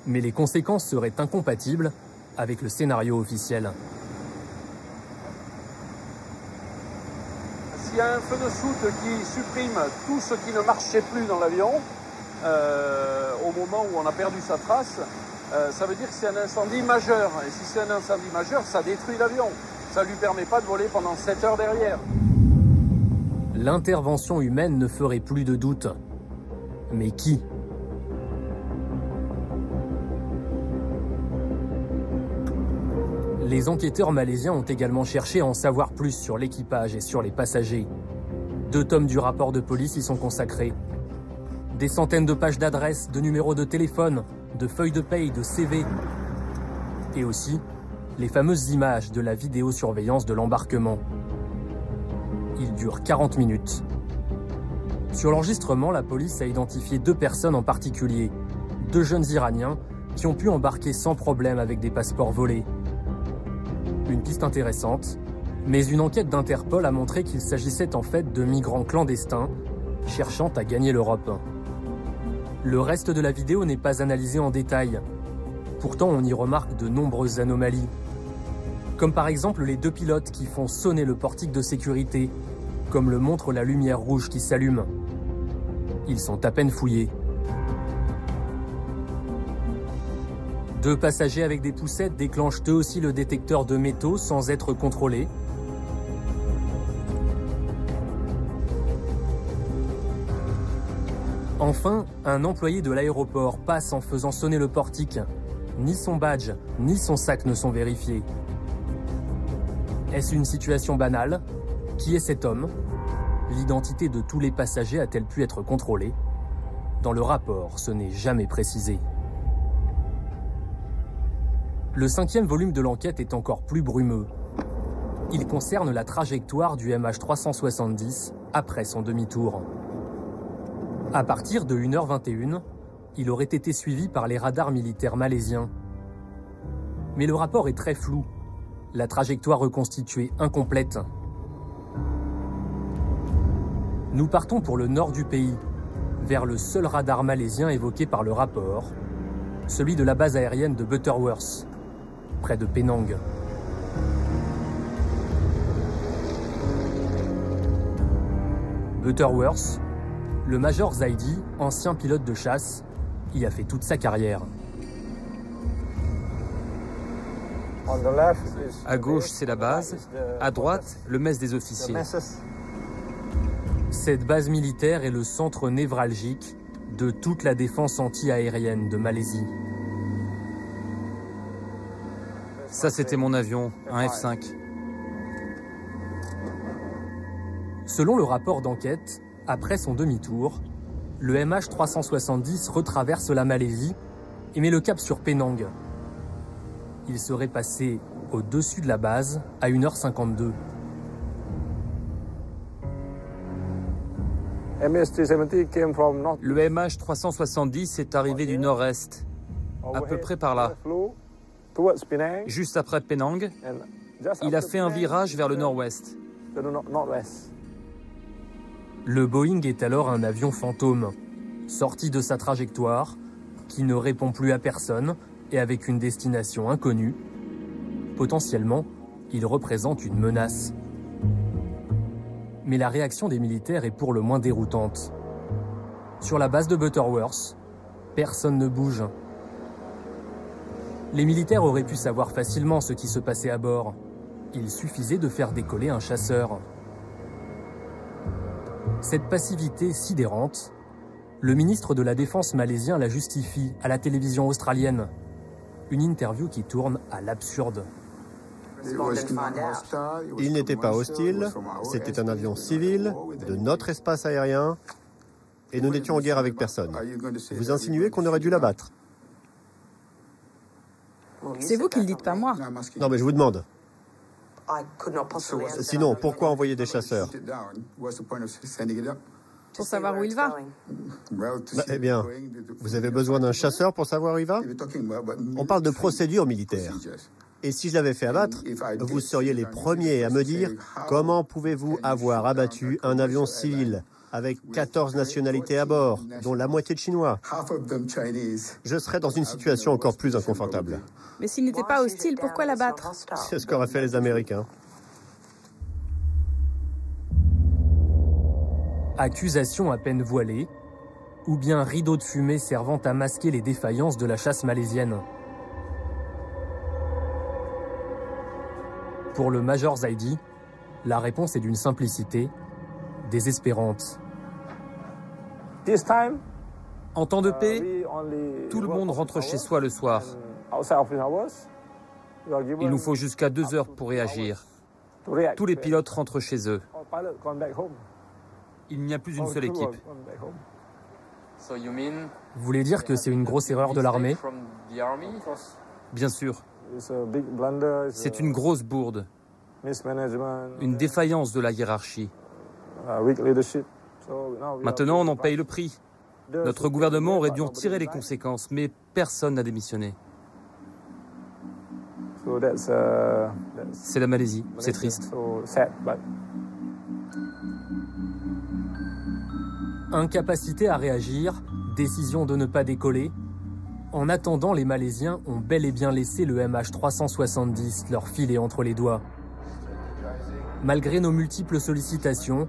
mais les conséquences seraient incompatibles avec le scénario officiel. S'il y a un feu de soute qui supprime tout ce qui ne marchait plus dans l'avion, au moment où on a perdu sa trace, ça veut dire que c'est un incendie majeur. Et si c'est un incendie majeur, ça détruit l'avion. Ça ne lui permet pas de voler pendant 7 heures derrière. L'intervention humaine ne ferait plus de doute. Mais qui ? Les enquêteurs malaisiens ont également cherché à en savoir plus sur l'équipage et sur les passagers. 2 tomes du rapport de police y sont consacrés. Des centaines de pages d'adresses, de numéros de téléphone, de feuilles de paye, de CV. Et aussi, les fameuses images de la vidéosurveillance de l'embarquement. Il dure 40 minutes. Sur l'enregistrement, la police a identifié 2 personnes en particulier. 2 jeunes Iraniens qui ont pu embarquer sans problème avec des passeports volés. Une piste intéressante, mais une enquête d'Interpol a montré qu'il s'agissait en fait de migrants clandestins cherchant à gagner l'Europe. Le reste de la vidéo n'est pas analysé en détail. Pourtant, on y remarque de nombreuses anomalies. Comme par exemple les 2 pilotes qui font sonner le portique de sécurité, comme le montre la lumière rouge qui s'allume. Ils sont à peine fouillés. 2 passagers avec des poussettes déclenchent eux aussi le détecteur de métaux sans être contrôlés. Enfin, un employé de l'aéroport passe en faisant sonner le portique. Ni son badge, ni son sac ne sont vérifiés. Est-ce une situation banale? Qui est cet homme? L'identité de tous les passagers a-t-elle pu être contrôlée? Dans le rapport, ce n'est jamais précisé. Le 5e volume de l'enquête est encore plus brumeux. Il concerne la trajectoire du MH370 après son demi-tour. À partir de 1h21, il aurait été suivi par les radars militaires malaisiens. Mais le rapport est très flou, la trajectoire reconstituée incomplète. Nous partons pour le nord du pays, vers le seul radar malaisien évoqué par le rapport, celui de la base aérienne de Butterworth, près de Penang. Butterworth, Le major Zaidi, ancien pilote de chasse, y a fait toute sa carrière. À gauche, c'est la base. À droite, le mess des officiers. Cette base militaire est le centre névralgique de toute la défense anti-aérienne de Malaisie. Ça, c'était mon avion, un F-5. Selon le rapport d'enquête, après son demi-tour, le MH370 retraverse la Malaisie et met le cap sur Penang. Il serait passé au-dessus de la base à 1h52. Le MH370 est arrivé du nord-est, à peu près par là. Juste après Penang, il a fait un virage vers le nord-ouest. Le Boeing est alors un avion fantôme, sorti de sa trajectoire, qui ne répond plus à personne et avec une destination inconnue. Potentiellement, il représente une menace. Mais la réaction des militaires est pour le moins déroutante. Sur la base de Butterworth, personne ne bouge. Les militaires auraient pu savoir facilement ce qui se passait à bord. Il suffisait de faire décoller un chasseur. Cette passivité sidérante, le ministre de la Défense malaisien la justifie à la télévision australienne. Une interview qui tourne à l'absurde. Il n'était pas hostile, c'était un avion civil, de notre espace aérien, et nous n'étions en guerre avec personne. Vous insinuez qu'on aurait dû l'abattre? C'est vous qui le dites, pas moi. Non, mais je vous demande. Sinon, pourquoi envoyer des chasseurs? Pour savoir où il va. Eh bien, vous avez besoin d'un chasseur pour savoir où il va? On parle de procédure militaire. Et si je l'avais fait abattre, vous seriez les premiers à me dire comment pouvez-vous avoir abattu un avion civil avec 14 nationalités à bord, dont la moitié de Chinois. Je serais dans une situation encore plus inconfortable. Mais s'il n'était pas hostile, pourquoi l'abattre? C'est ce qu'auraient fait les Américains. Accusation à peine voilée, ou bien rideau de fumée servant à masquer les défaillances de la chasse malaisienne. Pour le major Zaidi, la réponse est d'une simplicité désespérante. En temps de paix, tout le monde rentre chez soi le soir. Il nous faut jusqu'à 2 heures pour réagir. Tous les pilotes rentrent chez eux. Il n'y a plus une seule équipe. Vous voulez dire que c'est une grosse erreur de l'armée? Bien sûr. C'est une grosse bourde. Une défaillance de la hiérarchie. Maintenant, on en paye le prix. Notre gouvernement aurait dû en tirer les conséquences, mais personne n'a démissionné. C'est la Malaisie, c'est triste. Incapacité à réagir, décision de ne pas décoller. En attendant, les Malaisiens ont bel et bien laissé le MH370 leur filer entre les doigts. Malgré nos multiples sollicitations,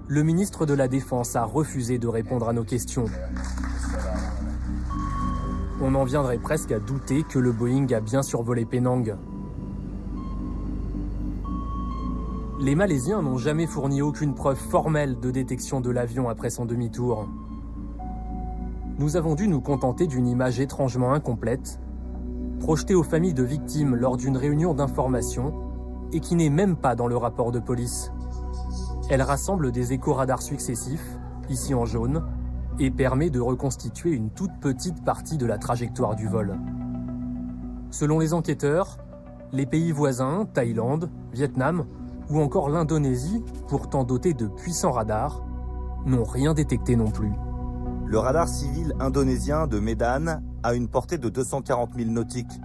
le ministre de la Défense a refusé de répondre à nos questions. On en viendrait presque à douter que le Boeing a bien survolé Penang. Les Malaisiens n'ont jamais fourni aucune preuve formelle de détection de l'avion après son demi-tour. Nous avons dû nous contenter d'une image étrangement incomplète, projetée aux familles de victimes lors d'une réunion d'information et qui n'est même pas dans le rapport de police. Elle rassemble des écho-radars successifs, ici en jaune, et permet de reconstituer une toute petite partie de la trajectoire du vol. Selon les enquêteurs, les pays voisins, Thaïlande, Vietnam ou encore l'Indonésie, pourtant dotés de puissants radars, n'ont rien détecté non plus. Le radar civil indonésien de Medan a une portée de 240 000 nautiques.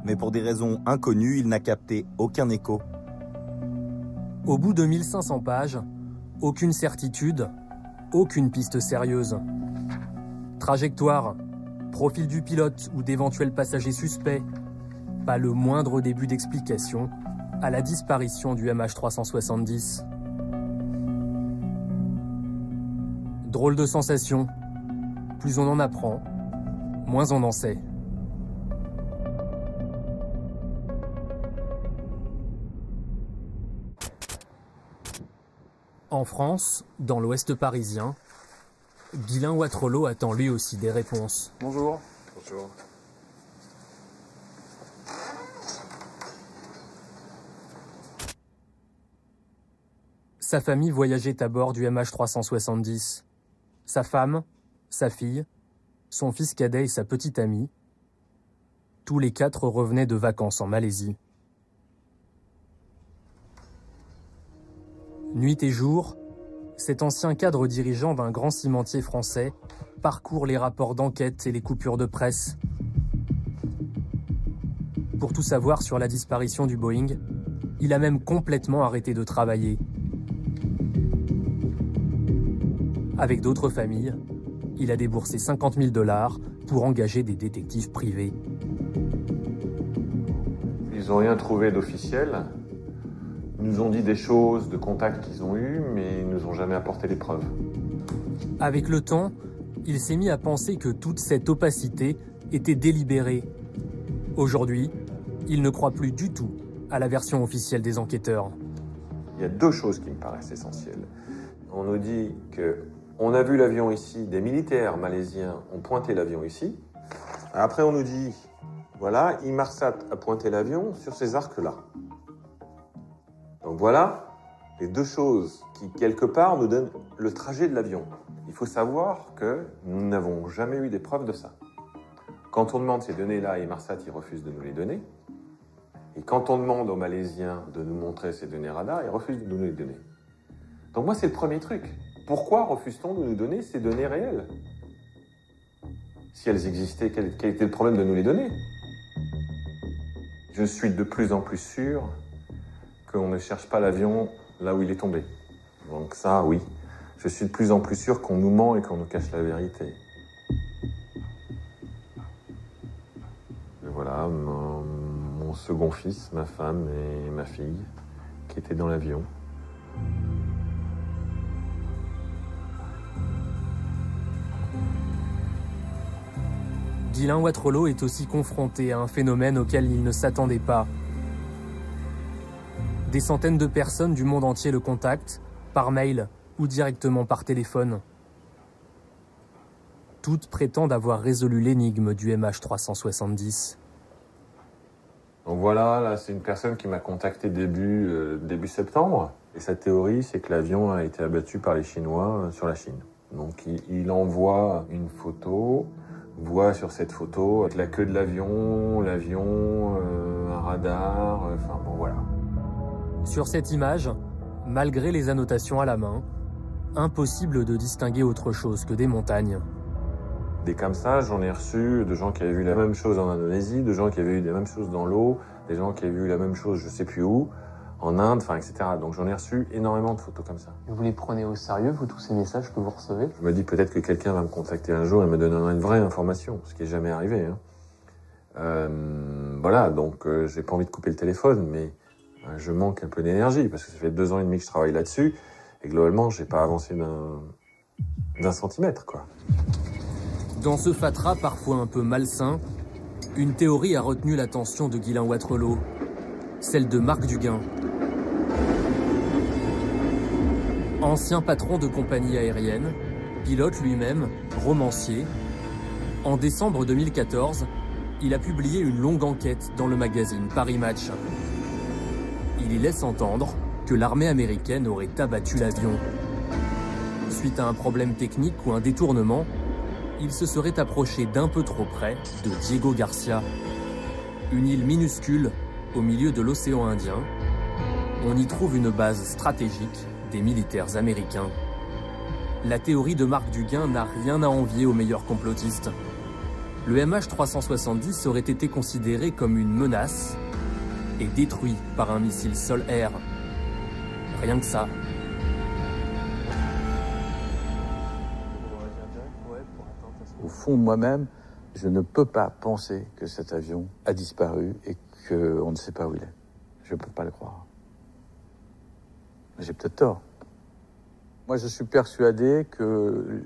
Mais pour des raisons inconnues, il n'a capté aucun écho. Au bout de 1500 pages, aucune certitude, aucune piste sérieuse. Trajectoire, profil du pilote ou d'éventuels passagers suspects, pas le moindre début d'explication à la disparition du MH370. Drôle de sensation. Plus on en apprend, moins on en sait. En France, dans l'ouest parisien, Guylain Watrelot attend lui aussi des réponses. Bonjour. Bonjour. Sa famille voyageait à bord du MH370. Sa femme, sa fille, son fils cadet et sa petite amie. Tous les 4 revenaient de vacances en Malaisie. Nuit et jour, cet ancien cadre dirigeant d'un grand cimentier français parcourt les rapports d'enquête et les coupures de presse. Pour tout savoir sur la disparition du Boeing, il a même complètement arrêté de travailler. Avec d'autres familles, il a déboursé 50 000 $ pour engager des détectives privés. Ils n'ont rien trouvé d'officiel. Ils nous ont dit des choses de contacts qu'ils ont eus, mais ils ne nous ont jamais apporté les preuves. Avec le temps, il s'est mis à penser que toute cette opacité était délibérée. Aujourd'hui, il ne croit plus du tout à la version officielle des enquêteurs. Il y a 2 choses qui me paraissent essentielles. On nous dit qu'on a vu l'avion ici, des militaires malaisiens ont pointé l'avion ici. Après, on nous dit, voilà, Inmarsat a pointé l'avion sur ces arcs-là. Donc voilà les 2 choses qui, quelque part, nous donnent le trajet de l'avion. Il faut savoir que nous n'avons jamais eu des preuves de ça. Quand on demande ces données-là à Inmarsat, ils refusent de nous les donner. Et quand on demande aux Malaisiens de nous montrer ces données radar, ils refusent de nous les donner. Donc moi, c'est le premier truc. Pourquoi refuse-t-on de nous donner ces données réelles? Si elles existaient, quel était le problème de nous les donner? Je suis de plus en plus sûr qu'on ne cherche pas l'avion là où il est tombé. Donc ça, oui. Je suis de plus en plus sûr qu'on nous ment et qu'on nous cache la vérité. Et voilà, mon second fils, ma femme et ma fille, qui étaient dans l'avion. Guylain Watrelot est aussi confronté à un phénomène auquel il ne s'attendait pas. Des centaines de personnes du monde entier le contactent, par mail ou directement par téléphone. Toutes prétendent avoir résolu l'énigme du MH370. Donc voilà, là c'est une personne qui m'a contacté début septembre. Et sa théorie, c'est que l'avion a été abattu par les Chinois sur la Chine. Donc il envoie une photo, voit sur cette photo la queue de l'avion, un radar, enfin bon voilà. Sur cette image, malgré les annotations à la main, impossible de distinguer autre chose que des montagnes. Des comme ça, j'en ai reçu de gens qui avaient vu la même chose en Indonésie, de gens qui avaient vu la même chose dans l'eau, des gens qui avaient vu la même chose je sais plus où, en Inde, enfin etc. Donc j'en ai reçu énormément de photos comme ça. Vous les prenez au sérieux, vous, tous ces messages que vous recevez? Je me dis peut-être que quelqu'un va me contacter un jour et me donnera une vraie information, ce qui n'est jamais arrivé. Voilà, donc j'ai pas envie de couper le téléphone, mais je manque un peu d'énergie, parce que ça fait 2 ans et demi que je travaille là-dessus, et globalement, j'ai pas avancé d'un centimètre, quoi. Dans ce fatras parfois un peu malsain, une théorie a retenu l'attention de Guylain Watrelot, celle de Marc Duguin. Ancien patron de compagnie aérienne, pilote lui-même, romancier, en décembre 2014, il a publié une longue enquête dans le magazine Paris Match. Il y laisse entendre que l'armée américaine aurait abattu l'avion. Suite à un problème technique ou un détournement, il se serait approché d'un peu trop près de Diego Garcia, une île minuscule au milieu de l'océan Indien. On y trouve une base stratégique des militaires américains. La théorie de Marc Duguin n'a rien à envier aux meilleurs complotistes. Le MH370 aurait été considéré comme une menace et détruit par un missile sol-air. Rien que ça. Au fond de moi-même, je ne peux pas penser que cet avion a disparu et qu'on ne sait pas où il est. Je ne peux pas le croire. J'ai peut-être tort. Moi, je suis persuadé que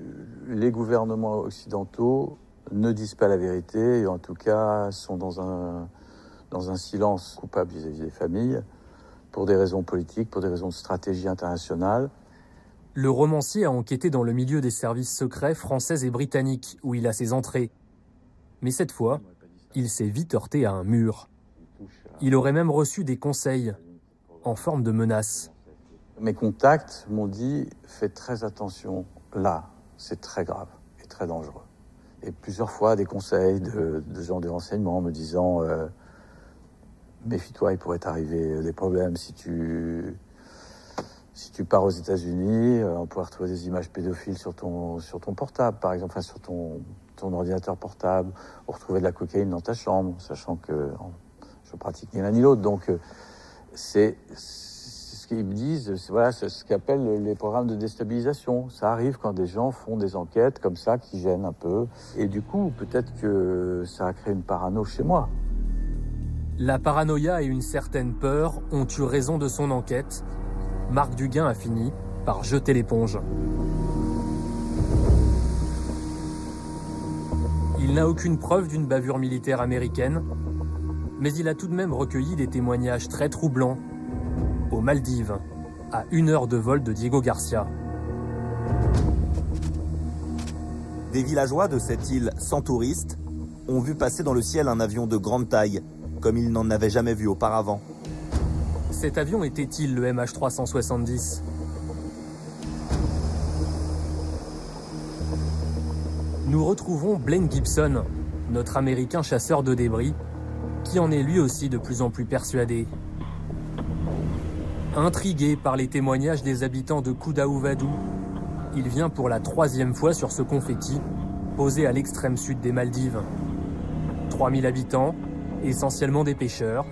les gouvernements occidentaux ne disent pas la vérité et en tout cas sont dans un silence coupable vis-à-vis des familles pour des raisons politiques, pour des raisons de stratégie internationale. Le romancier a enquêté dans le milieu des services secrets français et britanniques, où il a ses entrées. Mais cette fois, il s'est vite heurté à un mur. Il aurait même reçu des conseils, en forme de menaces. Mes contacts m'ont dit « fais très attention, là, c'est très grave et très dangereux ». Et plusieurs fois, des conseils de gens de renseignement me disant « méfie-toi, il pourrait t'arriver des problèmes si tu pars aux États-Unis, on pourrait retrouver des images pédophiles sur ton portable, par exemple, enfin, sur ton ordinateur portable, ou retrouver de la cocaïne dans ta chambre, sachant que je pratique ni l'un ni l'autre. » Donc, c'est ce qu'ils me disent, c'est ce qu'ils appellent les programmes de déstabilisation. Ça arrive quand des gens font des enquêtes comme ça, qui gênent un peu. Et du coup, peut-être que ça a créé une parano chez moi. La paranoïa et une certaine peur ont eu raison de son enquête. Marc Duguin a fini par jeter l'éponge. Il n'a aucune preuve d'une bavure militaire américaine, mais il a tout de même recueilli des témoignages très troublants aux Maldives, à 1 heure de vol de Diego Garcia. Des villageois de cette île sans touristes ont vu passer dans le ciel un avion de grande taille, comme ils n'en avaient jamais vu auparavant. Cet avion était-il le MH370 ? Nous retrouvons Blaine Gibson, notre Américain chasseur de débris, qui en est lui aussi de plus en plus persuadé. Intrigué par les témoignages des habitants de Koudaouvadou, il vient pour la 3e fois sur ce confetti, posé à l'extrême sud des Maldives. 3000 habitants, essentiellement des pêcheurs.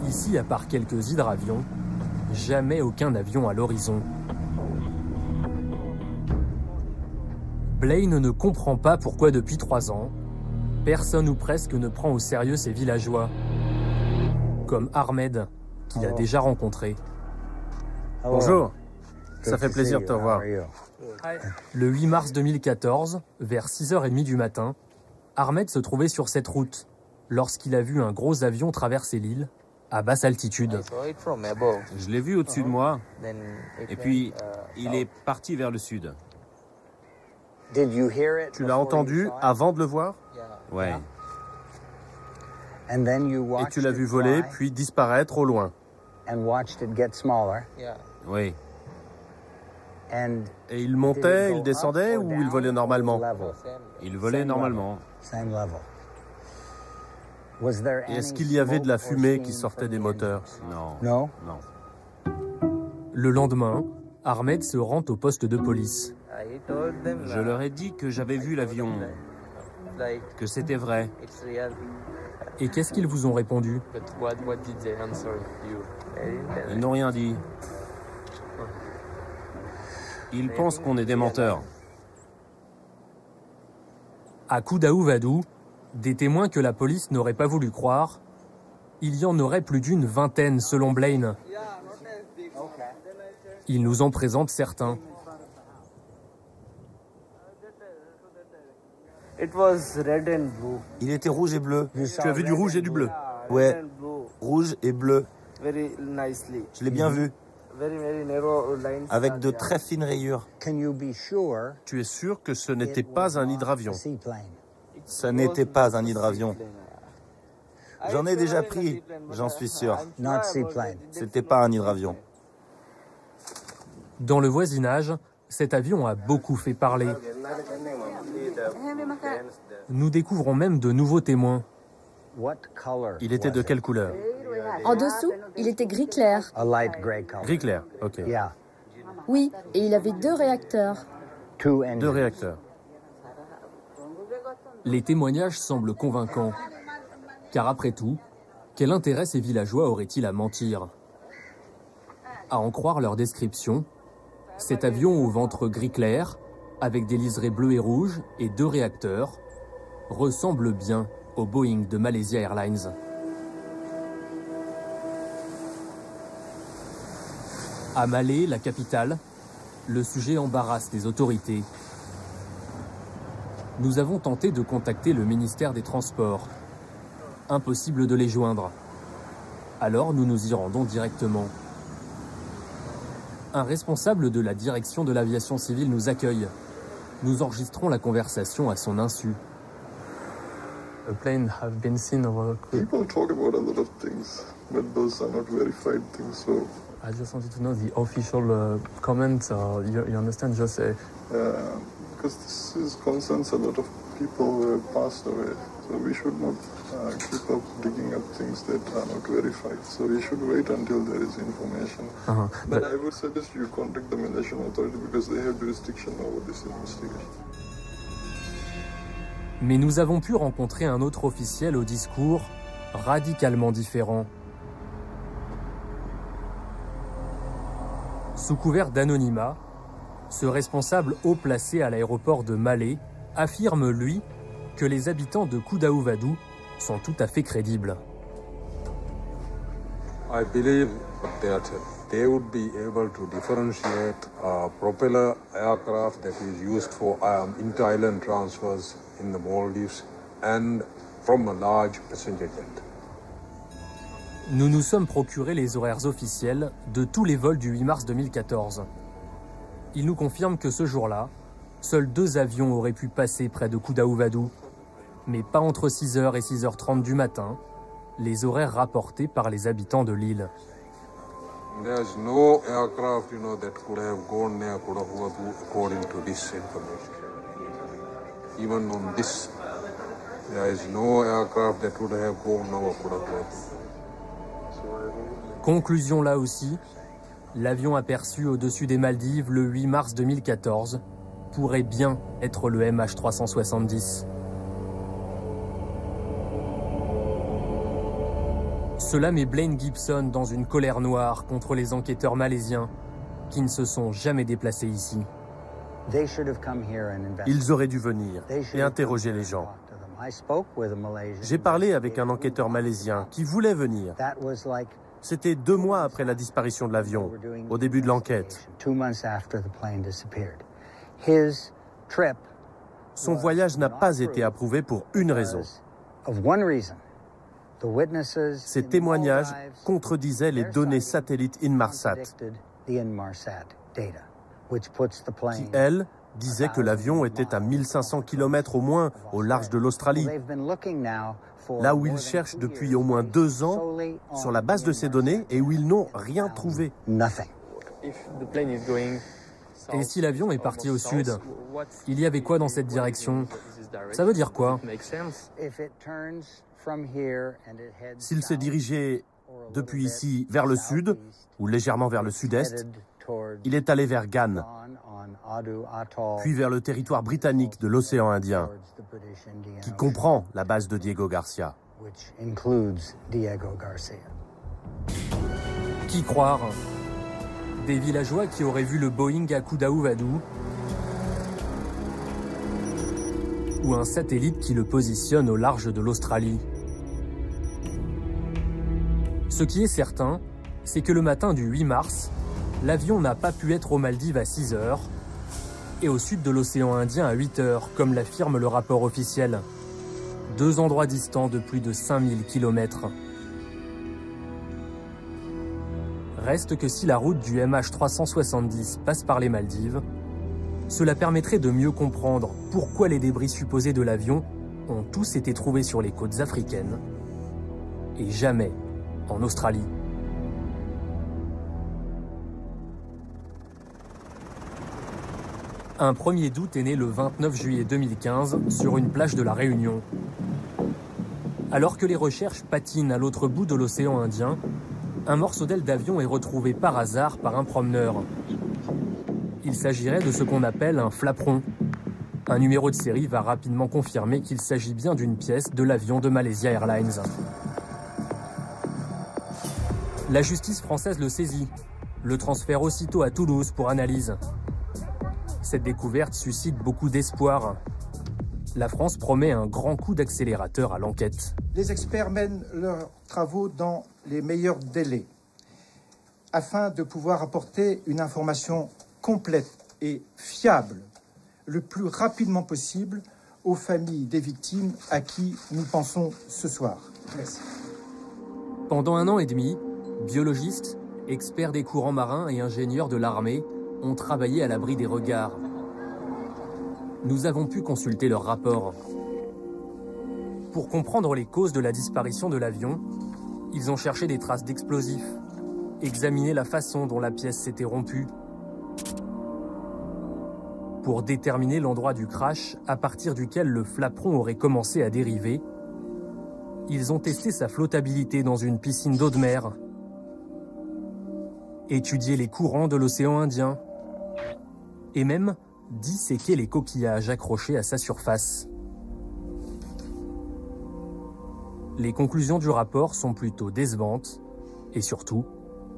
Ici, à part quelques hydravions, jamais aucun avion à l'horizon. Blaine ne comprend pas pourquoi depuis 3 ans, personne ou presque ne prend au sérieux ces villageois. Comme Ahmed, qu'il a déjà rencontré. Bonjour, ça fait plaisir de te revoir. Le 8 mars 2014, vers 6h30 du matin, Ahmed se trouvait sur cette route lorsqu'il a vu un gros avion traverser l'île à basse altitude. Je l'ai vu au-dessus de moi, et puis il est parti vers le sud. Tu l'as entendu avant de le voir? Ouais. Et tu l'as vu voler, puis disparaître au loin. Oui. Et il montait, il descendait ou il volait normalement? Il volait normalement. Et est-ce qu'il y avait de la fumée qui sortait des moteurs? Non. Non. Le lendemain, Ahmed se rend au poste de police. Je leur ai dit que j'avais vu l'avion, que c'était vrai. Et qu'est-ce qu'ils vous ont répondu? Ils n'ont rien dit. Ils pensent qu'on est des menteurs. À Koudaouvadou, des témoins que la police n'aurait pas voulu croire, il y en aurait plus d'une vingtaine selon Blaine. Il nous en présente certains. Il était rouge et bleu. Tu as vu du rouge et du bleu? Ouais, rouge et bleu. Je l'ai bien vu. Avec de très fines rayures. Tu es sûr que ce n'était pas un hydravion? Ça n'était pas un hydravion. J'en ai déjà pris, j'en suis sûr. C'était pas un hydravion. Dans le voisinage, cet avion a beaucoup fait parler. Nous découvrons même de nouveaux témoins. Il était de quelle couleur? En dessous, il était gris clair. Gris clair, ok. Oui, et il avait 2 réacteurs. 2 réacteurs. Les témoignages semblent convaincants. Car après tout, quel intérêt ces villageois auraient-ils à mentir? À en croire leur description, cet avion au ventre gris clair, avec des liserés bleus et rouges et 2 réacteurs, ressemble bien au Boeing de Malaysia Airlines. À Malé, la capitale, Le sujet embarrasse les autorités. Nous avons tenté de contacter le ministère des Transports. Impossible de les joindre. Alors nous nous y rendons directement. Un responsable de la direction de l'aviation civile nous accueille. Nous enregistrons la conversation à son insu. A plane have been seen over. People talk about a lot of things, but those are not verified things. So I just wanted to know the official comments. You understand? Just say. because this is concerns a lot of people who have passed away, so we should not keep up digging up things that are not verified. So we should wait until there is information. But I would suggest you contact the Malaysian authority because they have jurisdiction over this investigation. Mais nous avons pu rencontrer un autre officiel au discours radicalement différent. Sous couvert d'anonymat, ce responsable haut placé à l'aéroport de Malé affirme, lui, que les habitants de Kudahuvadhoo sont tout à fait crédibles. I believe that they would be able to differentiate a propeller aircraft that is used for inter-island transfers in the Maldives and from a large passenger jet. Nous nous sommes procurés les horaires officiels de tous les vols du 8 mars 2014. Il nous confirme que ce jour-là, seuls 2 avions auraient pu passer près de Kudahuvadhoo, mais pas entre 6h et 6h30 du matin, les horaires rapportés par les habitants de l'île. There's no aircraft, that could have gone near Kudahuvadhoo according to this information. Even on this, there is no aircraft that would have gone over Kudahuvadhoo. Conclusion là aussi, l'avion aperçu au-dessus des Maldives le 8 mars 2014 pourrait bien être le MH370. Cela met Blaine Gibson dans une colère noire contre les enquêteurs malaisiens qui ne se sont jamais déplacés ici. Ils auraient dû venir et interroger les gens. J'ai parlé avec un enquêteur malaisien qui voulait venir. C'était 2 mois après la disparition de l'avion, au début de l'enquête. Son voyage n'a pas été approuvé pour une raison. Ces témoignages contredisaient les données satellites Inmarsat, qui, elles, disaient que l'avion était à 1500 km au moins au large de l'Australie, là où ils cherchent depuis au moins 2 ans sur la base de ces données et où ils n'ont rien trouvé. Et si l'avion est parti au sud, il y avait quoi dans cette direction? Ça veut dire quoi? S'il s'est dirigé depuis ici vers le sud, ou légèrement vers le sud-est, il est allé vers Ghan, puis vers le territoire britannique de l'océan Indien, qui comprend la base de Diego Garcia. Qui croire? Des villageois qui auraient vu le Boeing à Kudahuvadhoo ou un satellite qui le positionne au large de l'Australie? Ce qui est certain, c'est que le matin du 8 mars, l'avion n'a pas pu être aux Maldives à 6 h et au sud de l'océan Indien à 8 h, comme l'affirme le rapport officiel. 2 endroits distants de plus de 5000 km. Reste que si la route du MH370 passe par les Maldives, cela permettrait de mieux comprendre pourquoi les débris supposés de l'avion ont tous été trouvés sur les côtes africaines et jamais en Australie. Un premier doute est né le 29 juillet 2015 sur une plage de la Réunion. Alors que les recherches patinent à l'autre bout de l'océan Indien, un morceau d'aile d'avion est retrouvé par hasard par un promeneur. Il s'agirait de ce qu'on appelle un flaperon. Un numéro de série va rapidement confirmer qu'il s'agit bien d'une pièce de l'avion de Malaysia Airlines. La justice française le saisit, le transfère aussitôt à Toulouse pour analyse. Cette découverte suscite beaucoup d'espoir. La France promet un grand coup d'accélérateur à l'enquête. Les experts mènent leurs travaux dans les meilleurs délais afin de pouvoir apporter une information complète et fiable le plus rapidement possible aux familles des victimes à qui nous pensons ce soir. Merci. Pendant 1 an et demi, biologistes, experts des courants marins et ingénieurs de l'armée ont travaillé à l'abri des regards. Nous avons pu consulter leurs rapports. Pour comprendre les causes de la disparition de l'avion, ils ont cherché des traces d'explosifs, examiné la façon dont la pièce s'était rompue. Pour déterminer l'endroit du crash à partir duquel le flaperon aurait commencé à dériver, ils ont testé sa flottabilité dans une piscine d'eau de mer, étudié les courants de l'océan Indien et même disséqué les coquillages accrochés à sa surface. Les conclusions du rapport sont plutôt décevantes et surtout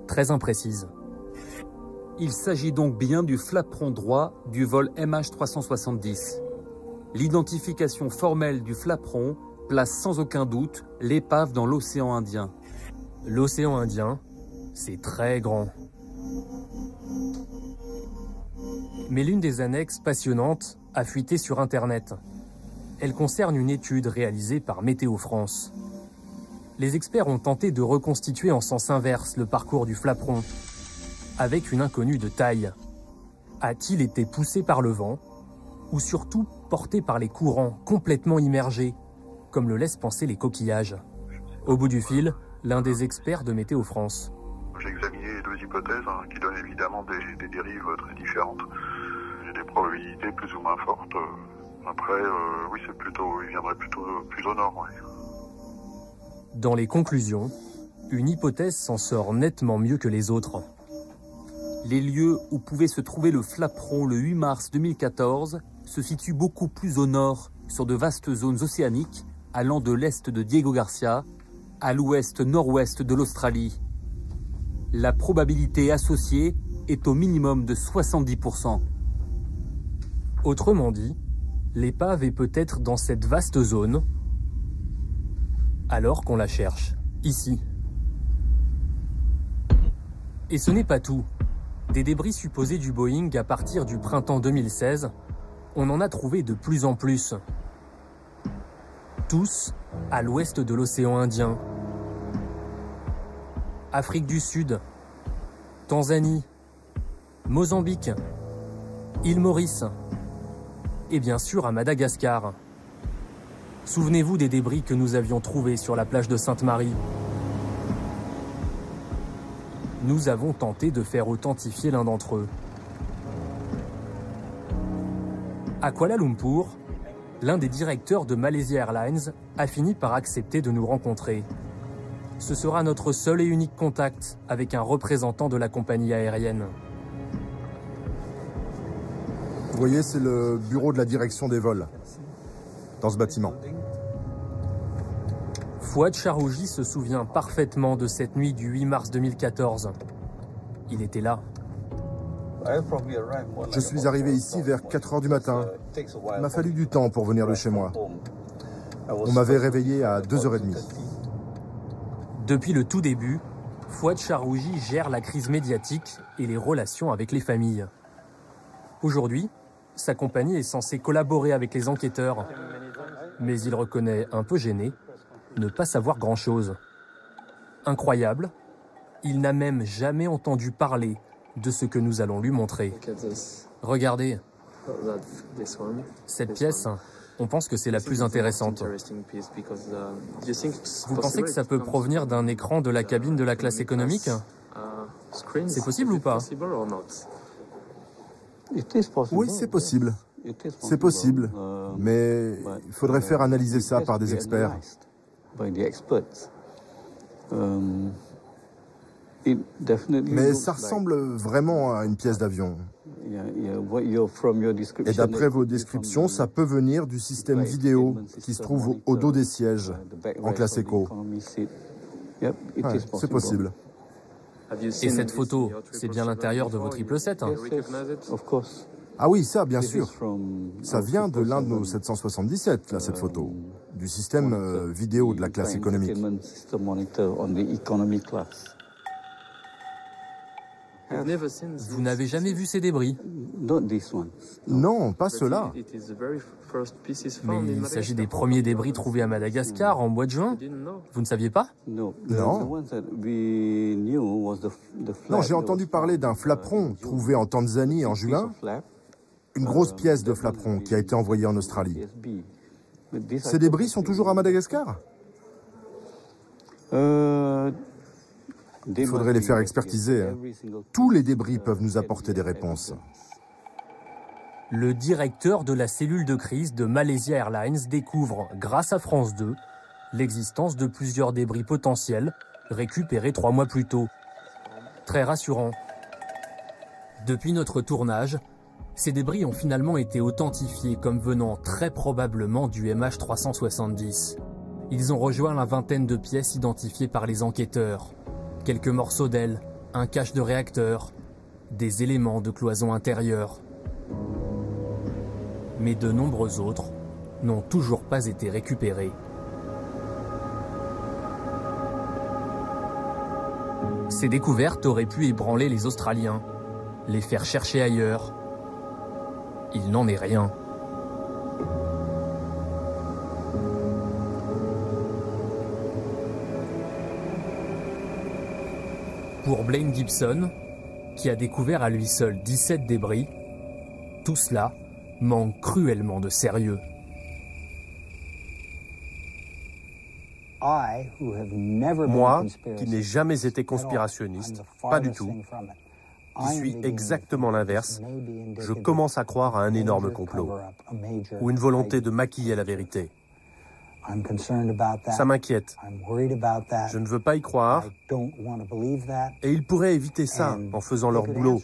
très imprécises. Il s'agit donc bien du flaperon droit du vol MH370. L'identification formelle du flaperon place sans aucun doute l'épave dans l'océan Indien. L'océan Indien, c'est très grand. Mais l'une des annexes passionnantes a fuité sur Internet. Elle concerne une étude réalisée par Météo France. Les experts ont tenté de reconstituer en sens inverse le parcours du flaperon, avec une inconnue de taille. A-t-il été poussé par le vent, ou surtout porté par les courants complètement immergés, comme le laissent penser les coquillages? Au bout du fil, l'un des experts de Météo France. J'ai examiné les 2 hypothèses qui donnent évidemment des dérives très différentes. J'ai des probabilités plus ou moins fortes. Après, oui, il viendrait plutôt plus au nord. Oui. Dans les conclusions, une hypothèse s'en sort nettement mieux que les autres. Les lieux où pouvait se trouver le flaperon le 8 mars 2014 se situent beaucoup plus au nord, sur de vastes zones océaniques allant de l'est de Diego Garcia à l'ouest-nord-ouest de l'Australie. La probabilité associée est au minimum de 70%. Autrement dit, l'épave est peut-être dans cette vaste zone, alors qu'on la cherche, ici. Et ce n'est pas tout. Des débris supposés du Boeing à partir du printemps 2016, on en a trouvé de plus en plus. Tous à l'ouest de l'océan Indien. Afrique du Sud, Tanzanie, Mozambique, île Maurice et bien sûr à Madagascar. Souvenez-vous des débris que nous avions trouvés sur la plage de Sainte-Marie. Nous avons tenté de faire authentifier l'un d'entre eux. À Kuala Lumpur, l'un des directeurs de Malaysia Airlines a fini par accepter de nous rencontrer. Ce sera notre seul et unique contact avec un représentant de la compagnie aérienne. Vous voyez, c'est le bureau de la direction des vols, dans ce bâtiment. Fouad Charouji se souvient parfaitement de cette nuit du 8 mars 2014. Il était là. Je suis arrivé ici vers 4 heures du matin. Il m'a fallu du temps pour venir de chez moi. On m'avait réveillé à 2h30. Depuis le tout début, Fouad Charouji gère la crise médiatique et les relations avec les familles. Aujourd'hui, sa compagnie est censée collaborer avec les enquêteurs. Mais il reconnaît, un peu gêné, ne pas savoir grand-chose. Incroyable, il n'a même jamais entendu parler de ce que nous allons lui montrer. Regardez. Cette pièce, on pense que c'est la plus intéressante. Vous pensez que ça peut provenir d'un écran de la cabine de la classe économique? C'est possible ou pas? Oui, c'est possible. C'est possible. Mais il faudrait faire analyser ça par des experts. Mais ça ressemble vraiment à une pièce d'avion. Et d'après vos descriptions, ça peut venir du système vidéo qui se trouve au dos des sièges, en classe éco. Ouais, c'est possible. Et cette photo, c'est bien l'intérieur de vos 777 hein? Ah oui, ça, bien sûr. Ça vient de l'un de nos 777, là, cette photo, du système vidéo de la classe économique. Vous n'avez jamais vu ces débris? Non, pas ceux-là. Mais il s'agit des premiers débris trouvés à Madagascar en mois de juin. Vous ne saviez pas? Non. Non, j'ai entendu parler d'un flaperon trouvé en Tanzanie en juin. Une grosse pièce de flaperon qui a été envoyée en Australie. Ces débris sont toujours à Madagascar? Il faudrait les faire expertiser. Tous les débris peuvent nous apporter des réponses. Le directeur de la cellule de crise de Malaysia Airlines découvre, grâce à France 2, l'existence de plusieurs débris potentiels récupérés 3 mois plus tôt. Très rassurant. Depuis notre tournage, ces débris ont finalement été authentifiés comme venant très probablement du MH370. Ils ont rejoint la vingtaine de pièces identifiées par les enquêteurs. Quelques morceaux d'ailes, un cache de réacteur, des éléments de cloison intérieure. Mais de nombreux autres n'ont toujours pas été récupérés. Ces découvertes auraient pu ébranler les Australiens, les faire chercher ailleurs. Il n'en est rien. Pour Blaine Gibson, qui a découvert à lui seul 17 débris, tout cela manque cruellement de sérieux. Moi, qui n'ai jamais été conspirationniste, pas du tout, qui suis exactement l'inverse, je commence à croire à un énorme complot, ou une volonté de maquiller la vérité. Ça m'inquiète. Je ne veux pas y croire. Et ils pourraient éviter ça en faisant leur boulot,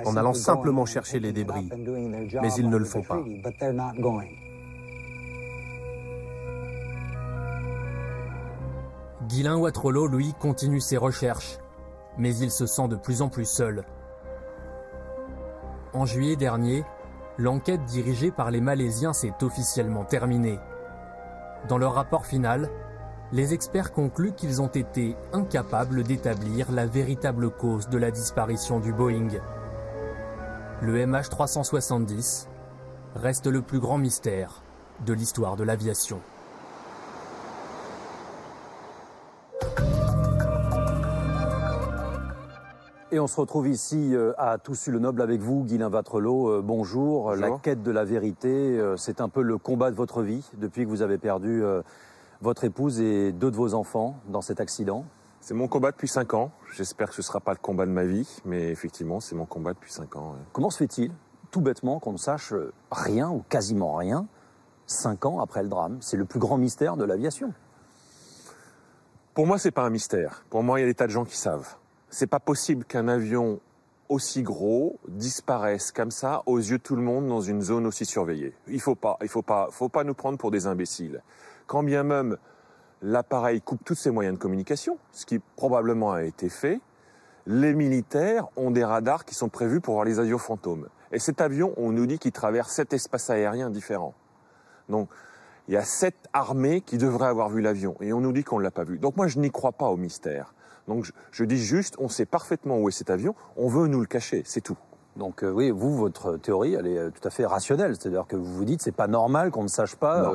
en allant simplement chercher les débris. Mais ils ne le font pas. Ghislain Watrelot, lui, continue ses recherches, mais il se sent de plus en plus seul. En juillet dernier, l'enquête dirigée par les Malaisiens s'est officiellement terminée. Dans leur rapport final, les experts concluent qu'ils ont été incapables d'établir la véritable cause de la disparition du Boeing. Le MH370 reste le plus grand mystère de l'histoire de l'aviation. Et on se retrouve ici à Toussus-le-Noble avec vous, Ghislain Watrelot. Bonjour. Bonjour. La quête de la vérité, c'est un peu le combat de votre vie depuis que vous avez perdu votre épouse et 2 de vos enfants dans cet accident. C'est mon combat depuis 5 ans. J'espère que ce ne sera pas le combat de ma vie, mais effectivement, c'est mon combat depuis 5 ans. Ouais. Comment se fait-il, tout bêtement, qu'on ne sache rien ou quasiment rien 5 ans après le drame? C'est le plus grand mystère de l'aviation. Pour moi, c'est pas un mystère. Pour moi, il y a des tas de gens qui savent. C'est pas possible qu'un avion aussi gros disparaisse comme ça aux yeux de tout le monde dans une zone aussi surveillée. Il faut pas nous prendre pour des imbéciles. Quand bien même l'appareil coupe tous ses moyens de communication, ce qui probablement a été fait, les militaires ont des radars qui sont prévus pour voir les avions fantômes. Et cet avion, on nous dit qu'il traverse 7 espaces aériens différents. Donc, il y a 7 armées qui devraient avoir vu l'avion. Et on nous dit qu'on ne l'a pas vu. Donc moi, je n'y crois pas au mystère. Donc je dis juste, on sait parfaitement où est cet avion, on veut nous le cacher, c'est tout. Donc oui, vous, votre théorie, elle est tout à fait rationnelle. C'est-à-dire que vous vous dites, c'est pas normal qu'on ne sache pas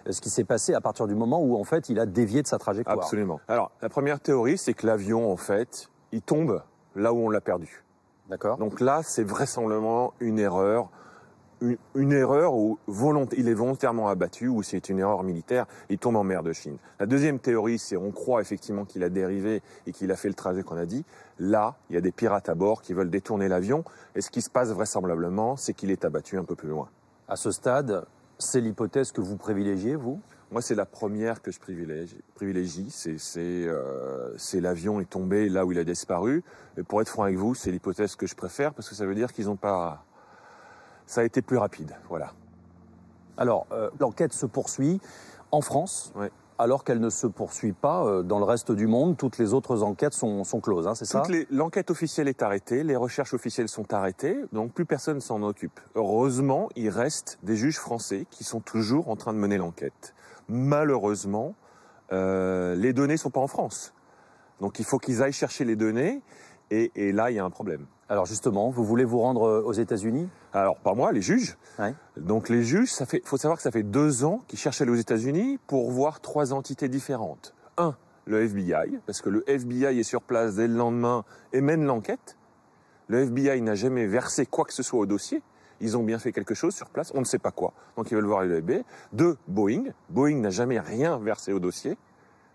ce qui s'est passé à partir du moment où, en fait, il a dévié de sa trajectoire. Absolument. Alors, la première théorie, c'est que l'avion, en fait, il tombe là où on l'a perdu. D'accord. Donc là, c'est vraisemblablement une erreur. Une erreur où il est volontairement abattu ou c'est une erreur militaire, il tombe en mer de Chine. La deuxième théorie, c'est on croit effectivement qu'il a dérivé et qu'il a fait le trajet qu'on a dit. Là, il y a des pirates à bord qui veulent détourner l'avion et ce qui se passe vraisemblablement, c'est qu'il est abattu un peu plus loin. À ce stade, c'est l'hypothèse que vous privilégiez, vous? Moi, c'est la première que je privilégie. C'est l'avion est tombé là où il a disparu. Et pour être franc avec vous, c'est l'hypothèse que je préfère parce que ça veut dire qu'ils n'ont pas... Ça a été plus rapide, voilà. Alors, l'enquête se poursuit en France, alors qu'elle ne se poursuit pas dans le reste du monde. Toutes les autres enquêtes sont closes, hein, c'est ça? L'enquête officielle est arrêtée, les recherches officielles sont arrêtées, donc plus personne s'en occupe. Heureusement, il reste des juges français qui sont toujours en train de mener l'enquête. Malheureusement, les données ne sont pas en France. Donc il faut qu'ils aillent chercher les données Et là, il y a un problème. Alors justement, vous voulez vous rendre aux États-Unis? Alors pas moi, les juges. Ouais. Donc les juges, faut savoir que ça fait 2 ans qu'ils cherchent à aller aux États-Unis pour voir 3 entités différentes. Le FBI, parce que le FBI est sur place dès le lendemain et mène l'enquête. Le FBI n'a jamais versé quoi que ce soit au dossier. Ils ont bien fait quelque chose sur place, on ne sait pas quoi. Donc ils veulent voir le FBI. 2, Boeing. Boeing n'a jamais rien versé au dossier.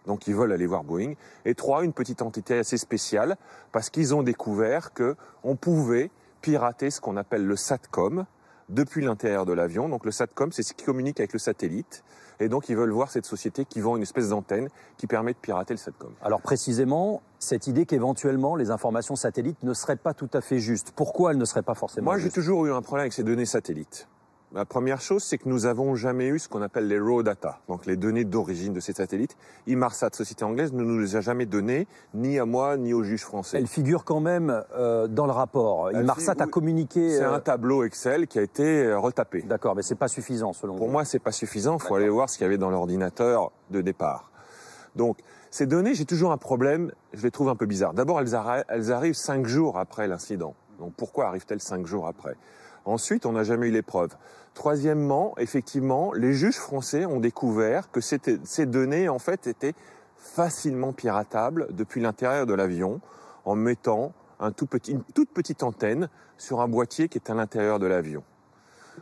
Donc ils veulent aller voir Boeing. Et 3, une petite entité assez spéciale, parce qu'ils ont découvert qu'on pouvait pirater ce qu'on appelle le SATCOM depuis l'intérieur de l'avion. Donc le SATCOM, c'est ce qui communique avec le satellite. Et donc ils veulent voir cette société qui vend une espèce d'antenne qui permet de pirater le SATCOM. Alors précisément, cette idée qu'éventuellement les informations satellites ne seraient pas tout à fait justes. Pourquoi elles ne seraient pas forcément Moi, justes? j'ai toujours eu un problème avec ces données satellites. La première chose, c'est que nous n'avons jamais eu ce qu'on appelle les raw data, donc les données d'origine de ces satellites. Inmarsat, société anglaise, ne nous les a jamais données, ni à moi, ni aux juges français. Elle figure quand même dans le rapport. Inmarsat a communiqué... C'est un tableau Excel qui a été retapé. D'accord, mais c'est pas suffisant selon vous. Pour moi, c'est pas suffisant. Il faut aller voir ce qu'il y avait dans l'ordinateur de départ. Donc, ces données, j'ai toujours un problème, je les trouve un peu bizarres. D'abord, elles arrivent 5 jours après l'incident. Donc, pourquoi arrivent-elles 5 jours après? Ensuite, on n'a jamais eu les preuves. Troisièmement, effectivement, les juges français ont découvert que ces données, en fait, étaient facilement piratables depuis l'intérieur de l'avion en mettant une toute petite antenne sur un boîtier qui est à l'intérieur de l'avion.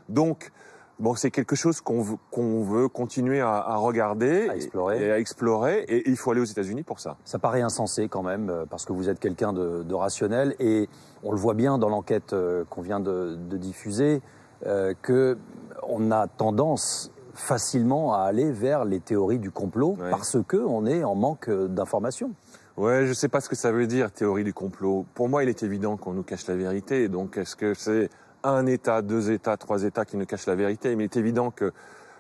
Donc, bon, c'est quelque chose qu'on veut continuer à regarder et à explorer, et il faut aller aux États-Unis pour ça. Ça paraît insensé quand même, parce que vous êtes quelqu'un de rationnel, et on le voit bien dans l'enquête qu'on vient de diffuser, qu'on a tendance facilement à aller vers les théories du complot, parce qu'on est en manque d'informations. Ouais, je sais pas ce que ça veut dire, théorie du complot. Pour moi, il est évident qu'on nous cache la vérité, donc est-ce que c'est un État, 2 États, 3 États qui nous cachent la vérité? Mais il est évident que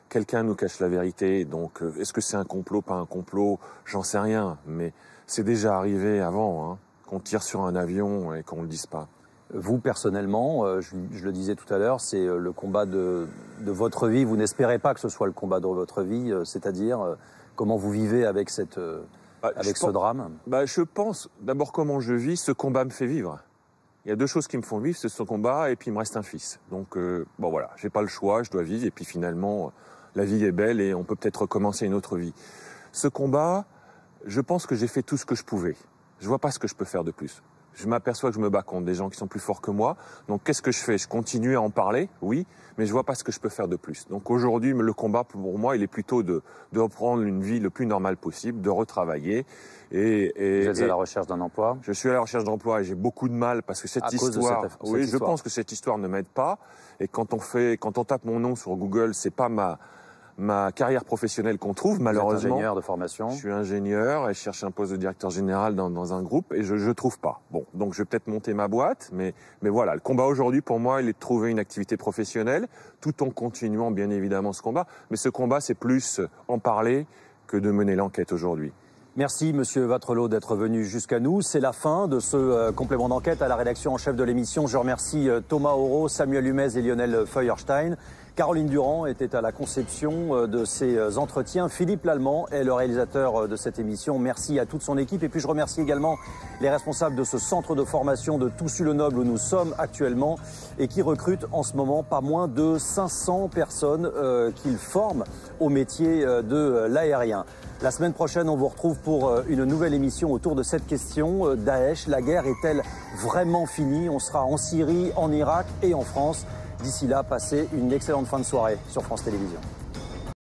quelqu'un nous cache la vérité. Donc, est-ce que c'est un complot, pas un complot? J'en sais rien. Mais c'est déjà arrivé avant, qu'on tire sur un avion et qu'on ne le dise pas. Vous, personnellement, je le disais tout à l'heure, c'est le combat de votre vie. Vous n'espérez pas que ce soit le combat de votre vie, c'est-à-dire comment vous vivez avec ce drame? Je pense, d'abord, comment je vis, ce combat me fait vivre. Il y a 2 choses qui me font vivre, c'est ce combat et puis il me reste un fils. Donc, bon voilà, j'ai pas le choix, je dois vivre et puis finalement, la vie est belle et on peut peut-être recommencer une autre vie. Ce combat, je pense que j'ai fait tout ce que je pouvais. Je vois pas ce que je peux faire de plus. Je m'aperçois que je me bats contre des gens qui sont plus forts que moi. Donc, qu'est-ce que je fais? Je continue à en parler, oui, mais je vois pas ce que je peux faire de plus. Donc, aujourd'hui, le combat, pour moi, il est plutôt de reprendre une vie le plus normale possible, de retravailler. Vous êtes à la recherche d'un emploi? Je suis à la recherche d'emploi et j'ai beaucoup de mal parce que cette histoire... Oui, je pense que cette histoire ne m'aide pas. Et quand on tape mon nom sur Google, c'est pas ma carrière professionnelle qu'on trouve, malheureusement. Vous êtes ingénieur de formation? Je suis ingénieur et je cherche un poste de directeur général dans un groupe et je trouve pas. Bon, donc je vais peut-être monter ma boîte, mais voilà, le combat aujourd'hui pour moi, il est de trouver une activité professionnelle tout en continuant bien évidemment ce combat. Mais ce combat, c'est plus en parler que de mener l'enquête aujourd'hui. Merci Monsieur Vattrelot d'être venu jusqu'à nous. C'est la fin de ce complément d'enquête à la rédaction en chef de l'émission. Je remercie Thomas Auro, Samuel Humez et Lionel Feuerstein. Caroline Durand était à la conception de ces entretiens. Philippe Lallemand est le réalisateur de cette émission. Merci à toute son équipe. Et puis je remercie également les responsables de ce centre de formation de Toussus-le-Noble où nous sommes actuellement et qui recrute en ce moment pas moins de 500 personnes qu'ils forment au métier de l'aérien. La semaine prochaine, on vous retrouve pour une nouvelle émission autour de cette question. Daesh, la guerre est-elle vraiment finie? On sera en Syrie, en Irak et en France. D'ici là, passez une excellente fin de soirée sur France Télévisions.